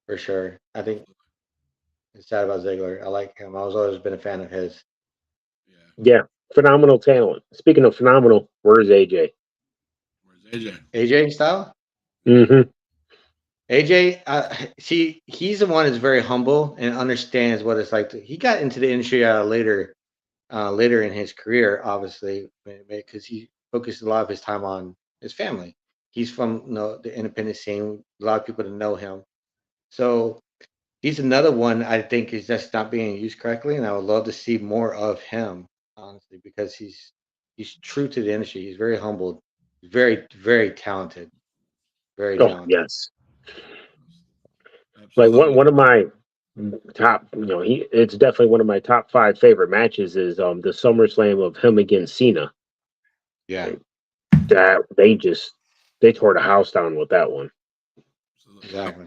for sure. I think it's sad about Ziggler. I like him. I was always been a fan of his. Yeah, phenomenal talent. Speaking of phenomenal, where's AJ? Where's AJ? AJ Styles? Mm-hmm. AJ, see, he's the one that's very humble and understands what it's like. He got into the industry later in his career, obviously, because he focused a lot of his time on his family. He's from the independent scene. A lot of people that know him. So he's another one I think is just not being used correctly, and I would love to see more of him, honestly, because he's true to the industry. He's very humbled, very, very talented. Very talented. Yes. Absolutely. Like one of my top, it's definitely one of my top 5 favorite matches is the SummerSlam of him against Cena. Yeah. That they tore the house down with that one. Exactly.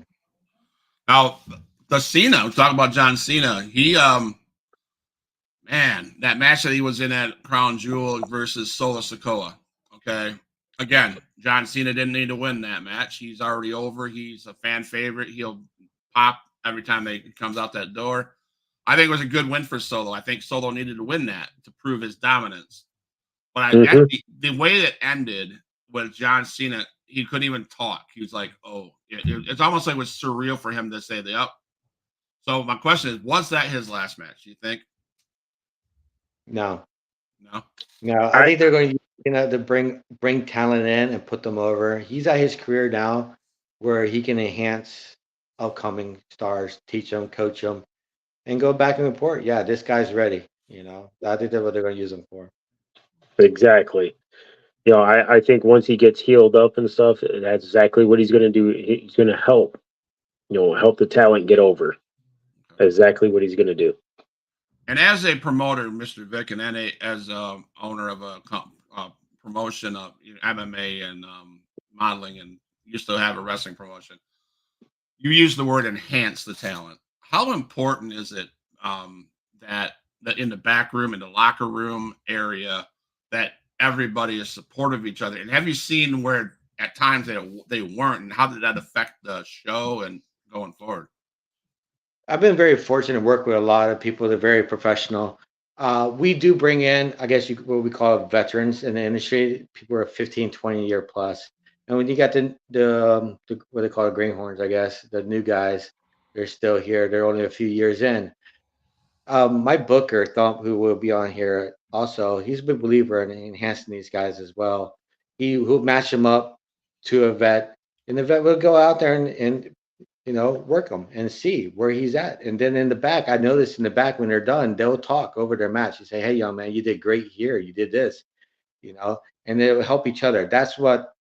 Now the Cena, we're talking about John Cena. He man, that match that he was in at Crown Jewel versus Solo Sikoa. Okay. Again, John Cena didn't need to win that match. He's already over. He's a fan favorite. He'll pop every time he comes out that door. I think it was a good win for Solo. I think Solo needed to win that to prove his dominance. But the way it ended with John Cena, he couldn't even talk. He was like, oh, it's almost like it was surreal for him to say the up. So my question is, was that his last match, do you think? No. No? I think they're going to bring talent in and put them over. He's at his career now where he can enhance upcoming stars, teach them, coach them, and go back and report. Yeah, this guy's ready. I think that's what they're going to use him for. Exactly. I think once he gets healed up and stuff, that's exactly what he's going to do. He's going to help the talent get over. Exactly what he's going to do. And as a promoter, Mr. Vic, and then as owner of a promotion of MMA and modeling and used to have a wrestling promotion. You use the word enhance the talent. How important is it that in the back room, in the locker room area, that everybody is supportive of each other? And have you seen where at times they weren't, and how did that affect the show and going forward? I've been very fortunate to work with a lot of people that are very professional. We do bring in, I guess, what we call veterans in the industry. People who are 15, 20 year plus. And when you got the what they call greenhorns, I guess, the new guys, they're still here. They're only a few years in. My booker, Thump, who will be on here also, he's a big believer in enhancing these guys as well. He'll match them up to a vet, and the vet will go out there and work them and see where he's at. And then in the back, I noticed in the back when they're done, they'll talk over their match and say, "Hey, young man, you did great here. You did this," and they'll help each other. That's what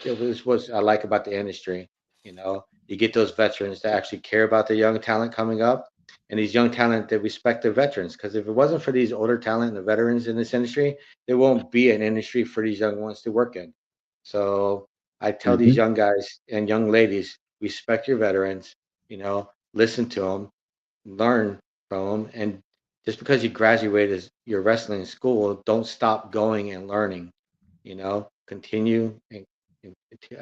I like about the industry. You get those veterans that actually care about the young talent coming up, and these young talent that respect the veterans. Because if it wasn't for these older talent and the veterans in this industry, there won't be an industry for these young ones to work in. So I tell these young guys and young ladies, respect your veterans, listen to them, learn from them. And just because you graduated your wrestling school, don't stop going and learning, continue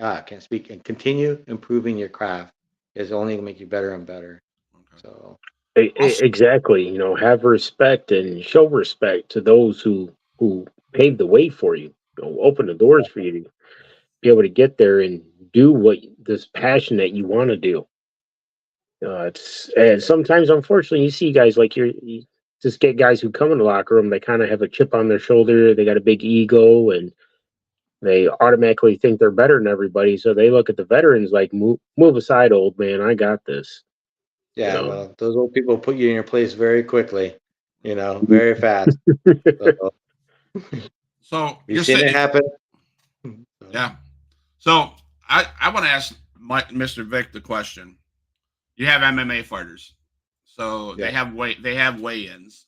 I can't speak, and continue improving your craft is only going to make you better and better. Okay. So Exactly. Have respect and show respect to those who paved the way for you. Open the doors for you to be able to get there and do what this passion that you want to do. It's and sometimes, unfortunately, you see guys like you just get guys who come in the locker room. They kind of have a chip on their shoulder. They got a big ego, and they automatically think they're better than everybody. So they look at the veterans like, move aside, old man. I got this. yeah, well, those old people put you in your place very quickly, very fast. So You've you're seen saying, it happen. yeah. So I want to ask Mr. Vic the question. You have MMA fighters, so Yeah. they have weigh-ins.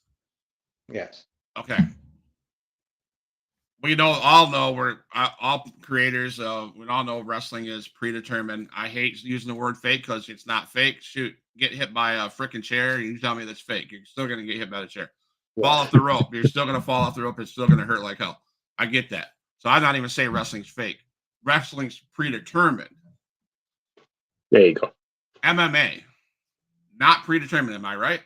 Yes. Okay. We all know we're all creators. We all know wrestling is predetermined. I hate using the word fake because it's not fake. Shoot, get hit by a freaking chair, and you tell me that's fake. You're still gonna get hit by the chair. Fall off the rope. You're still gonna fall off the rope. It's still gonna hurt like hell. I get that. So I'm not even saying wrestling's fake. Wrestling's predetermined. There you go. MMA, not predetermined. Am I right?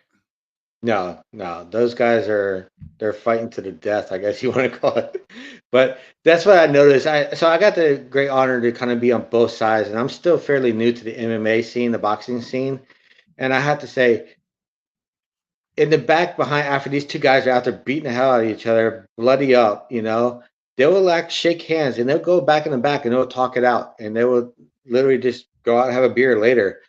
No, those guys they're fighting to the death, I guess you want to call it. But that's what I noticed. I got the great honor to kind of be on both sides, and I'm still fairly new to the MMA scene, the boxing scene. And I have to say, in the back behind, after these two guys are out there beating the hell out of each other, bloody up, they will shake hands and they'll go back in the back and they'll talk it out, and they will literally just go out and have a beer later.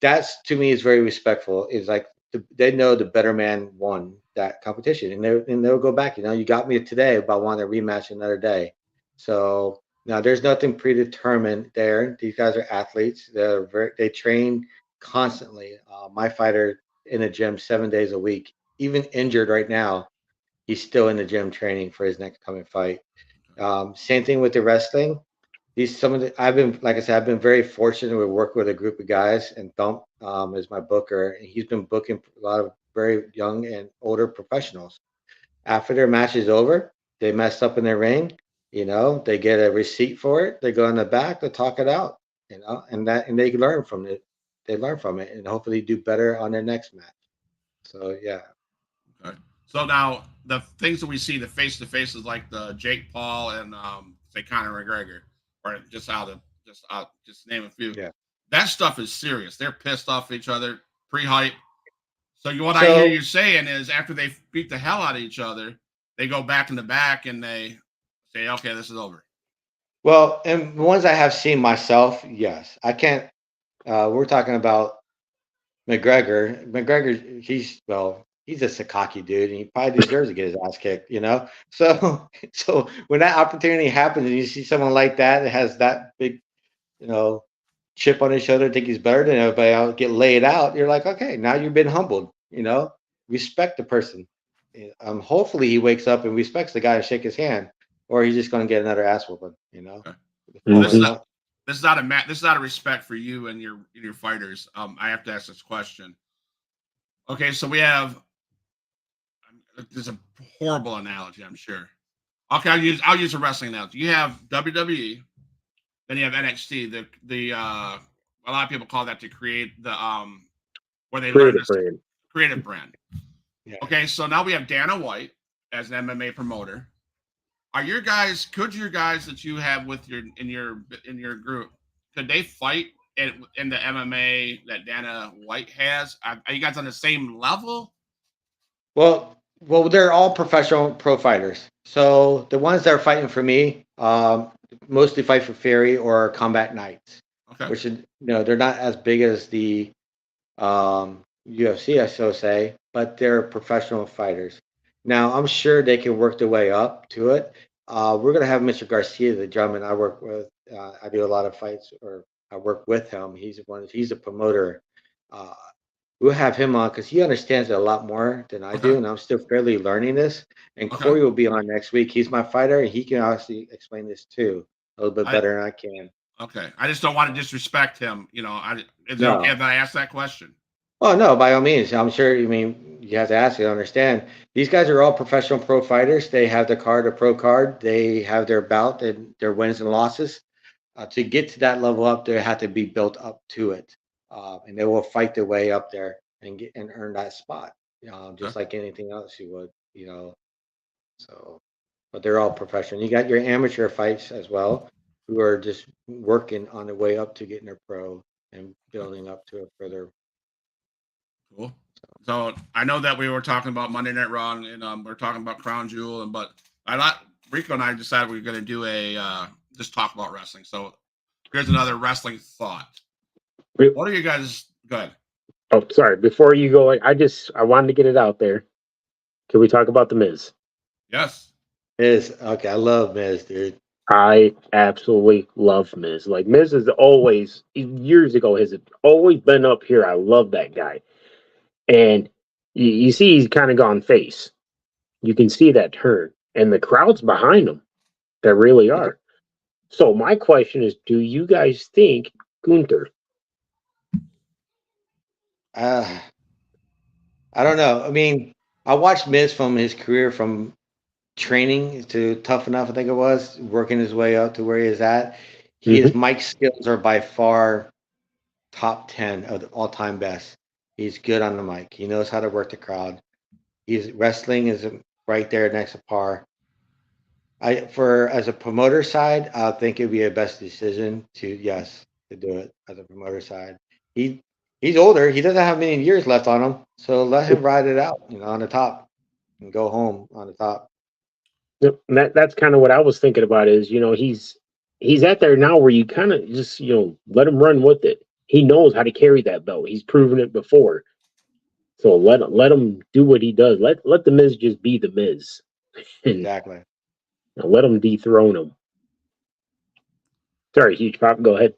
That's, to me, is very respectful. It's like they know the better man won that competition, and they'll go back. You got me today, but I want a rematch another day. So now there's nothing predetermined there. These guys are athletes. They train constantly. My fighter in the gym 7 days a week, even injured right now, he's still in the gym training for his next coming fight. Same thing with the wrestling. I've been, like I said, I've been very fortunate to work with a group of guys, and Thump is my booker, and he's been booking a lot of very young and older professionals. After their match is over, they messed up in their ring, they get a receipt for it, they go in the back, they talk it out, and they learn from it. They learn from it and hopefully do better on their next match. So yeah. Okay. So now the things that we see, the face to faces like the Jake Paul and say Conor McGregor, or just name a few. Yeah. That stuff is serious. They're pissed off each other pre-hype. So I hear you saying is after they beat the hell out of each other, they go back in the back and they say, "Okay, this is over." Well, and the ones I have seen myself, yes. I can't. We're talking about McGregor. McGregor, he's a Sakaki dude, and he probably deserves to get his ass kicked, So when that opportunity happens, and you see someone like that has that big, chip on his shoulder, think he's better than everybody else, get laid out, you're like, okay, now you've been humbled. Respect the person. Hopefully he wakes up and respects the guy and shake his hand, or he's just going to get another ass whooping. Okay. Well, this is out of this is out of respect for you and your fighters. I have to ask this question. Okay, so we have. There's a horrible analogy, I'm sure. Okay, I'll use a wrestling analogy. You have WWE, then you have NXT. The a lot of people call that to create the where they learn this creative brand. Yeah. Okay, so now we have Dana White as an MMA promoter. Are your guys? Could your guys that you have with in your group, could they fight in the MMA that Dana White has? Are you guys on the same level? Well, they're all professional pro fighters. So the ones that are fighting for me, mostly fight for Fury or Combat Knights, Okay. which is, they're not as big as the UFC, I so say, but they're professional fighters. Now, I'm sure they can work their way up to it. We're going to have Mr. Garcia, the gentleman I work with. I do a lot of fights, or I work with him. He's a promoter. We'll have him on because he understands it a lot more than I do, and I'm still fairly learning this. And Corey will be on next week. He's my fighter, and he can obviously explain this too a little bit better than I can. Okay, I just don't want to disrespect him. If I ask that question. Oh no, by all means. I'm sure. I mean, you have to ask to understand. These guys are all professional pro fighters. They have their card, a pro card. They have their bout and their wins and losses. To get to that level up, they have to be built up to it. And they will fight their way up there and earn that spot, just like anything else you would, So, but they're all professional. You got your amateur fights as well, who are just working on their way up to getting their pro and building up to a further. Cool. So I know that we were talking about Monday Night Raw, and we're talking about Crown Jewel, but Rico and I decided we were going to do just talk about wrestling. So here's another wrestling thought. What are you guys? Go ahead. Oh, sorry. Before you go, I wanted to get it out there. Can we talk about The Miz? Yes. Miz. Okay, I love Miz, dude. I absolutely love Miz. Like, Miz is always, years ago, has always been up here. I love that guy. And you see he's kind of gone face. You can see that turn. And the crowd's behind him. They really are. So my question is, do you guys think Gunther? I don't know. I mean, I watched Miz from his career from training to Tough Enough, I think it was, working his way up to where he is at. His mic skills are by far top 10 of the all-time best. He's good on the mic. He knows how to work the crowd. His wrestling is right there next to par. As a promoter side, I think it'd be a best decision to do it as a promoter side. He's older. He doesn't have many years left on him, so let him ride it out, on the top, and go home on the top. Yep, and that's kind of what I was thinking about. Is he's at there now where you kind of just let him run with it. He knows how to carry that belt. He's proven it before. So let him do what he does. Let the Miz just be the Miz. Exactly. Let him dethrone him. Sorry, Huge Pop. Go ahead.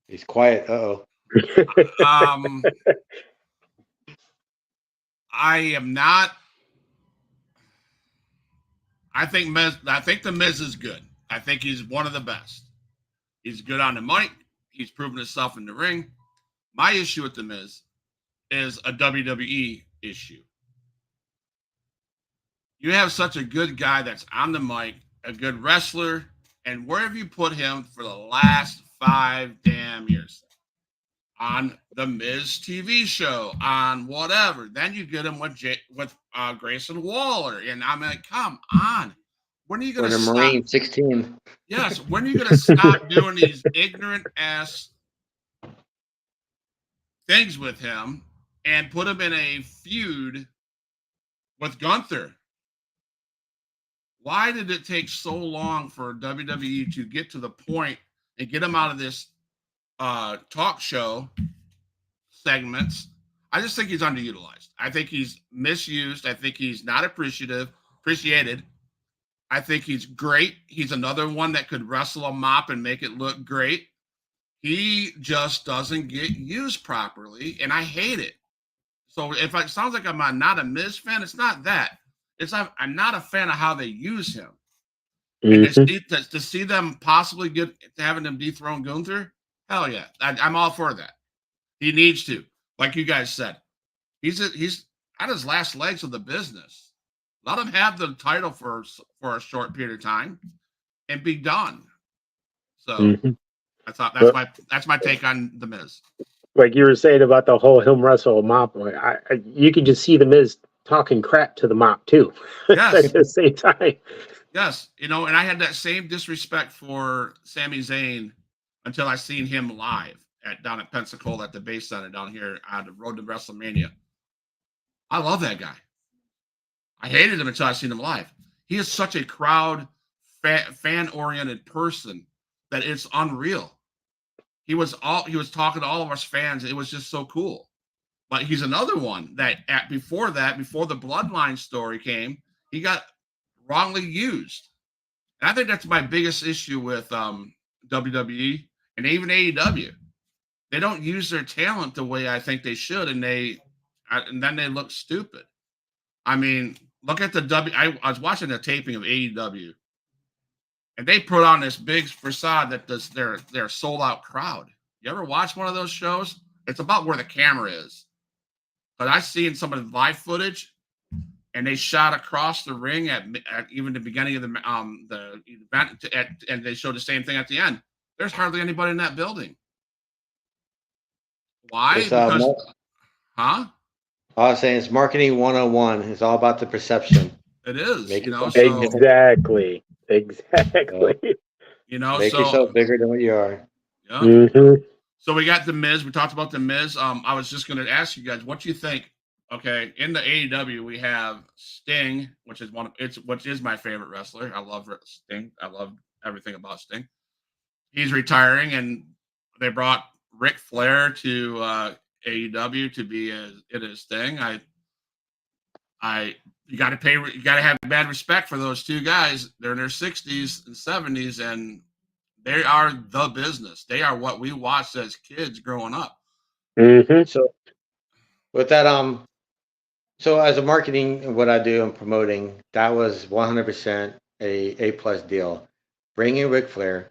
He's quiet. Uh-oh. I am not. I think the Miz is good. I think he's one of the best. He's good on the mic. He's proven himself in the ring. My issue with the Miz is a WWE issue. You have such a good guy that's on the mic, a good wrestler, and where have you put him for the last 5 damn years? On the Miz TV show, on whatever. Then you get him with Grayson Waller, and I'm like, come on. When are you going to stop? Marine 16. Yes. When are you going to stop doing these ignorant ass things with him and put him in a feud with Gunther? Why did it take so long for WWE to get to the point and get him out of this talk show segments? I just think he's underutilized. I think he's misused. I think he's not appreciated. I think he's great. He's another one that could wrestle a mop and make it look great. He just doesn't get used properly, and I hate it. So if it sounds like I'm not a Miz fan, it's not that. I'm not a fan of how they use him. And to see them possibly get to having them dethrone Gunther, hell yeah, I'm all for that. He needs to, like you guys said, he's at his last legs of the business. Let him have the title for a short period of time and be done. So I thought that's my take on the Miz. Like you were saying about the whole him wrestle mop, you could just see the Miz talking crap to the mop too. Yes. At the same time. Yes, and I had that same disrespect for Sami Zayn until I seen him live down at Pensacola at the Base Center down here on the road to WrestleMania. I love that guy. I hated him until I seen him live. He is such a crowd fan-oriented person that it's unreal. He was talking to all of us fans. It was just so cool. But he's another one that before the Bloodline story came, he got wrongly used. And I think that's my biggest issue with WWE and even AEW. They don't use their talent the way I think they should, and then they look stupid. I mean, look at I was watching the taping of AEW, and they put on this big facade that they're sold out crowd. You ever watch one of those shows? It's about where the camera is. But I seen some of the live footage, and they shot across the ring at even the beginning of the event, and they showed the same thing at the end. There's hardly anybody in that building. Why? Because, huh? I was saying it's marketing 101. It's all about the perception. It is, Exactly. Make yourself bigger than what you are. Yeah. So we got the Miz. We talked about the Miz. I was just going to ask you guys, what you think? Okay, in the AEW we have Sting, which is my favorite wrestler. I love Sting. I love everything about Sting. He's retiring, and they brought Ric Flair to AEW to be his thing. You got to have mad respect for those two guys. They're in their 60s and 70s, and they are the business. They are what we watched as kids growing up. So with that, so as a marketing, what I do and promoting, that was 100% a plus deal. Bring in Ric Flair,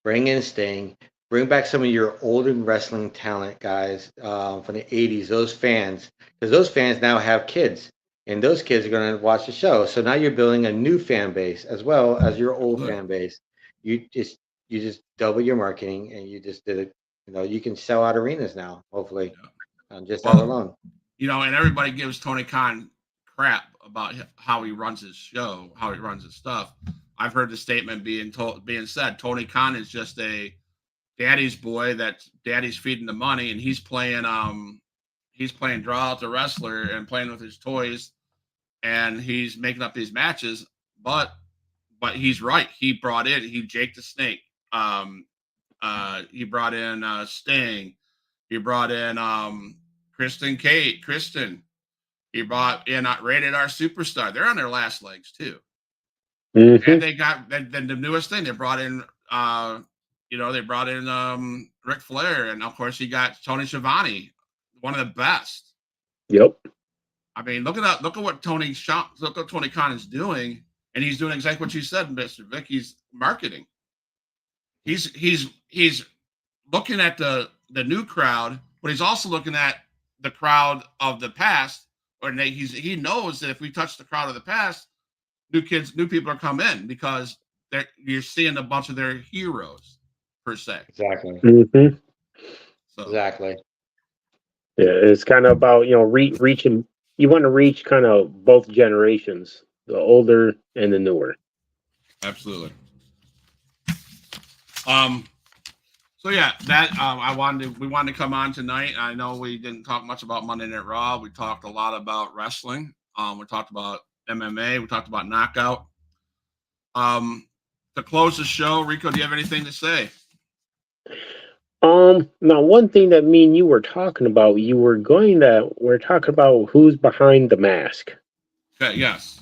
bring in Sting, bring back some of your older wrestling talent guys from the 80s, those fans, because those fans now have kids, and those kids are going to watch the show. So now you're building a new fan base as well as your old fan base. You just double your marketing, and you just did it. You can sell out arenas now, hopefully, just that alone. And everybody gives Tony Khan crap about how he runs his show, how he runs his stuff. I've heard the statement being said, Tony Khan is just a daddy's boy that daddy's feeding the money, and he's playing draw out the wrestler and playing with his toys, and he's making up these matches. But he's right. He brought in Jake the Snake. He brought in Sting. He brought in Kristen. He brought in Rated R Superstar. They're on their last legs too. And they got the newest thing. They brought in Ric Flair, and of course he got Tony Schiavone, one of the best. Yep. I mean, look at what Tony Khan is doing, and he's doing exactly what you said, Mr. Vic. He's marketing. He's looking at the new crowd, but he's also looking at the crowd of the past. He knows that if we touch the crowd of the past, new people are come in because you're seeing a bunch of their heroes per se. Exactly. So. Exactly. Yeah, it's kind of about reaching. You want to reach kind of both generations, the older and the newer. Absolutely. So yeah, that we wanted to come on tonight. I know we didn't talk much about Monday Night Raw. We talked a lot about wrestling. We talked about MMA. We talked about Knockout. To close the show, Rico, do you have anything to say? Now one thing that me and you were talking about, we're talking about who's behind the mask. Okay, yes.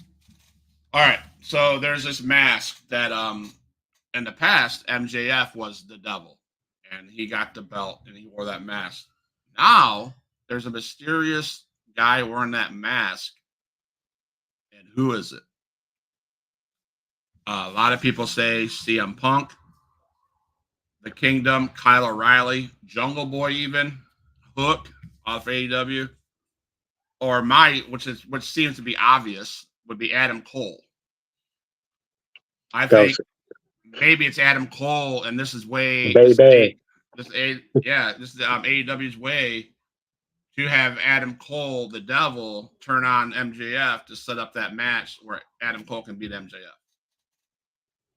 All right. So there's this mask that in the past MJF was the devil, and he got the belt and he wore that mask. Now there's a mysterious guy wearing that mask, And who is it? A lot of people say CM Punk, The Kingdom, Kyle O'Reilly, Jungle Boy, even Hook off AEW, or which seems to be obvious, would be Adam Cole. I think maybe it's Adam Cole, and this is AEW's way to have Adam Cole, the Devil, turn on MJF to set up that match where Adam Cole can beat MJF.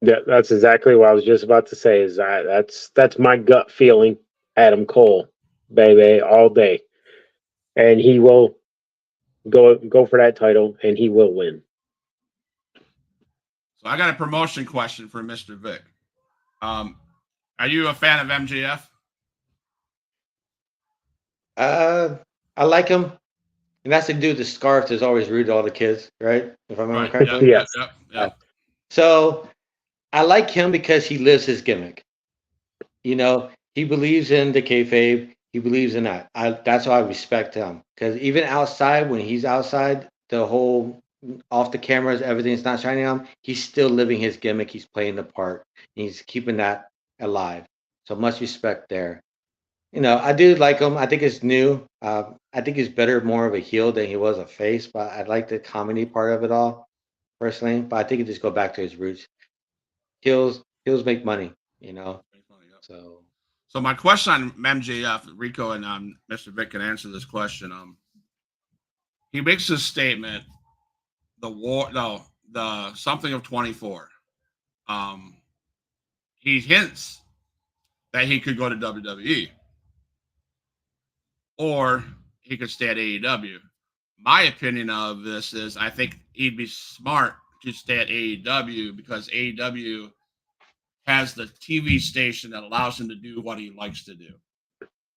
Yeah, that's exactly what I was just about to say. Is that's my gut feeling. Adam Cole, baby, all day, and he will go for that title, and he will win. So I got a promotion question for Mr. Vic. Are you a fan of MJF? I like him, and that's the dude with the scarf that's always rude to all the kids, right? If I remember correctly. Yes. Yep. So I like him because he lives his gimmick. You know, he believes in the kayfabe. He believes in that. That's why I respect him, because even outside, when he's outside, the whole off the cameras, everything's not shining on him. He's still living his gimmick. He's playing the part. He's keeping that alive. So much respect there. You know, I do like him. I think it's new. I think he's more of a heel than he was a face, but I like the comedy part of it all, personally. But I think he just go back to his roots. Heels make money, you know. So my question on MJF, Rico and Mr. Vic can answer this question. He makes this statement, the something of 24. He hints that he could go to WWE. Or he could stay at AEW. My opinion of this is I think he'd be smart to stay at AEW because AEW has the TV station that allows him to do what he likes to do.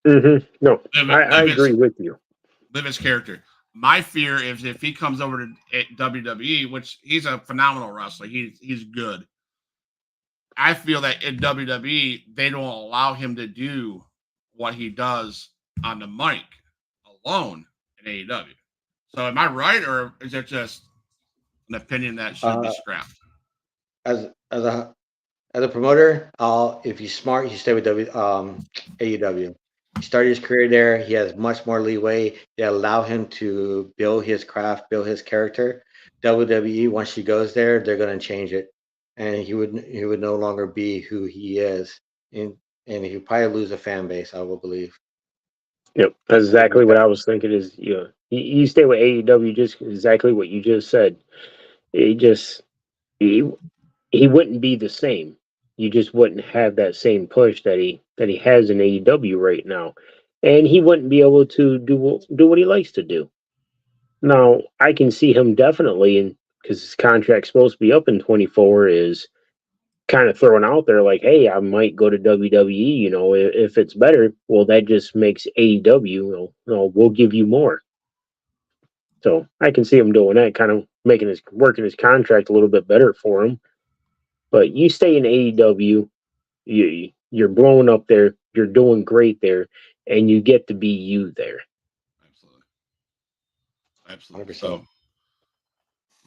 Mm-hmm. No, I agree with you. Live his character. My fear is if he comes over to WWE, which he's a phenomenal wrestler, he's good. I feel that in WWE, they don't allow him to do what he does on the mic alone in AEW. So am I right, or is it just an opinion that should be scrapped? As a promoter, if he's smart, he stay with AEW. He started his career there. He has much more leeway. They allow him to build his craft, build his character. WWE, once he goes there, they're going to change it, and he would no longer be who he is, and he would probably lose a fan base, I will believe. Yep, that's exactly what I was thinking. Is you stay with AEW, just exactly what you just said. He wouldn't be the same. You just wouldn't have that same push that he has in AEW right now, and he wouldn't be able to do what he likes to do. Now I can see him definitely, and because his contract's supposed to be up in 24, is kind of throwing out there like, hey, I might go to WWE, you know, if it's better. Well, that just makes AEW, we'll give you more. So I can see him doing that, kind of working his contract a little bit better for him. But you stay in AEW, you're blowing up there, you're doing great there, and you get to be you there. Absolutely. So,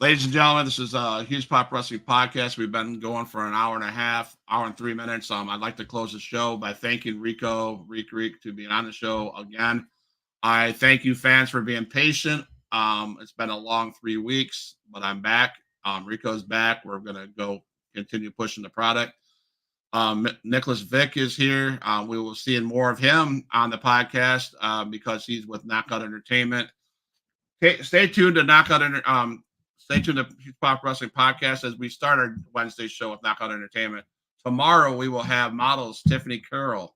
ladies and gentlemen, this is Huge Pop Wrestling Podcast. We've been going for an hour and a half, hour and 3 minutes. I'd like to close the show by thanking Reek to being on the show again. I thank you fans for being patient. It's been a long 3 weeks, but I'm back. Rico's back. We're going to continue pushing the product. Nicholas Vick is here. We will see more of him on the podcast because he's with Knockout Entertainment. Stay tuned to Stay tuned to Huge Pop Wrestling Podcast as we start our Wednesday show with Knockout Entertainment. Tomorrow we will have models Tiffany Curl,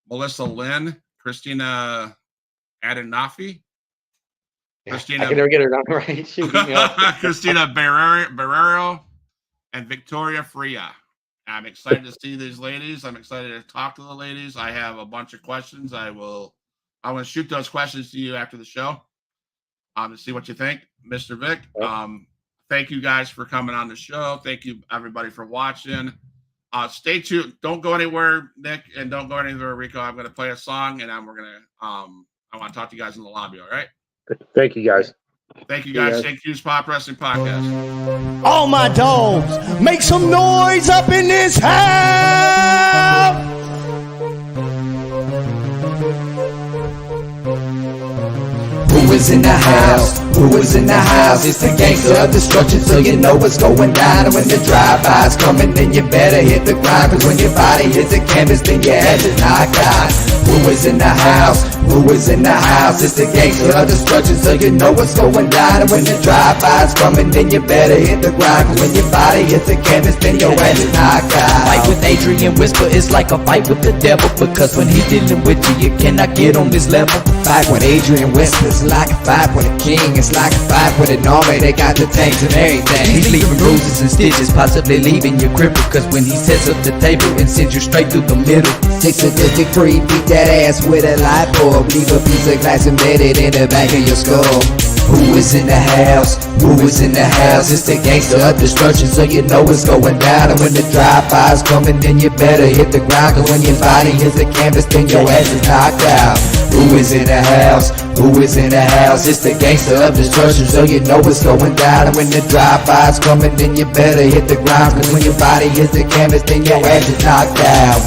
Melissa Lynn, Christina Adenofi, I can never get her name right. Christina Barrero, and Victoria Freya. I'm excited to see these ladies. I'm excited to talk to the ladies. I have a bunch of questions. I want to shoot those questions to you after the show to see what you think, Mr. Vic. Thank you guys for coming on the show. Thank you, everybody, for watching. Stay tuned. Don't go anywhere, Nick, and don't go anywhere, Rico. I'm going to play a song, and I want to talk to you guys in the lobby, all right? Thank you, guys. Thank you guys. Yeah. St. Q's Pop Wrestling Podcast. All my dogs, make some noise up in this house. Who is in the house? Who is in the house? It's the gangster of destruction, so you know what's going down. And when the drive-by's coming, then you better hit the grind. Cause when your body hits the canvas, then your head is knocked out. Who is in the house? Who is in the house? It's the gangster of destruction, so you know what's going down. And when the drive-by's coming, then you better hit the grind. Cause when your body hits the canvas, then your head is knocked out. Fight with Adrian Whisper is like a fight with the devil, because when he's dealing with you, you cannot get on this level. Fight with Adrian Whisper is like a fight with a king. It's like a fight with an army. They got the tanks and everything. He's leaving bruises and stitches, possibly leaving you crippled. Cause when he sets up the table and sends you straight through the middle. 6 sadistic free, beat that ass with a light bulb. Leave a piece of glass embedded in the back of your skull. Who is in the house? Who is in the house? It's the gangster of destruction, so you know what's going down. And when the drive-by's coming, then you better hit the ground. Cause when your body hits the canvas, then your ass is knocked out. Who is in the house? Who is in the house? It's the gangster of destruction, so you know what's going down. And when the drive-by's coming, then you better hit the ground. Cause when your body hits the canvas, then your ass is knocked out.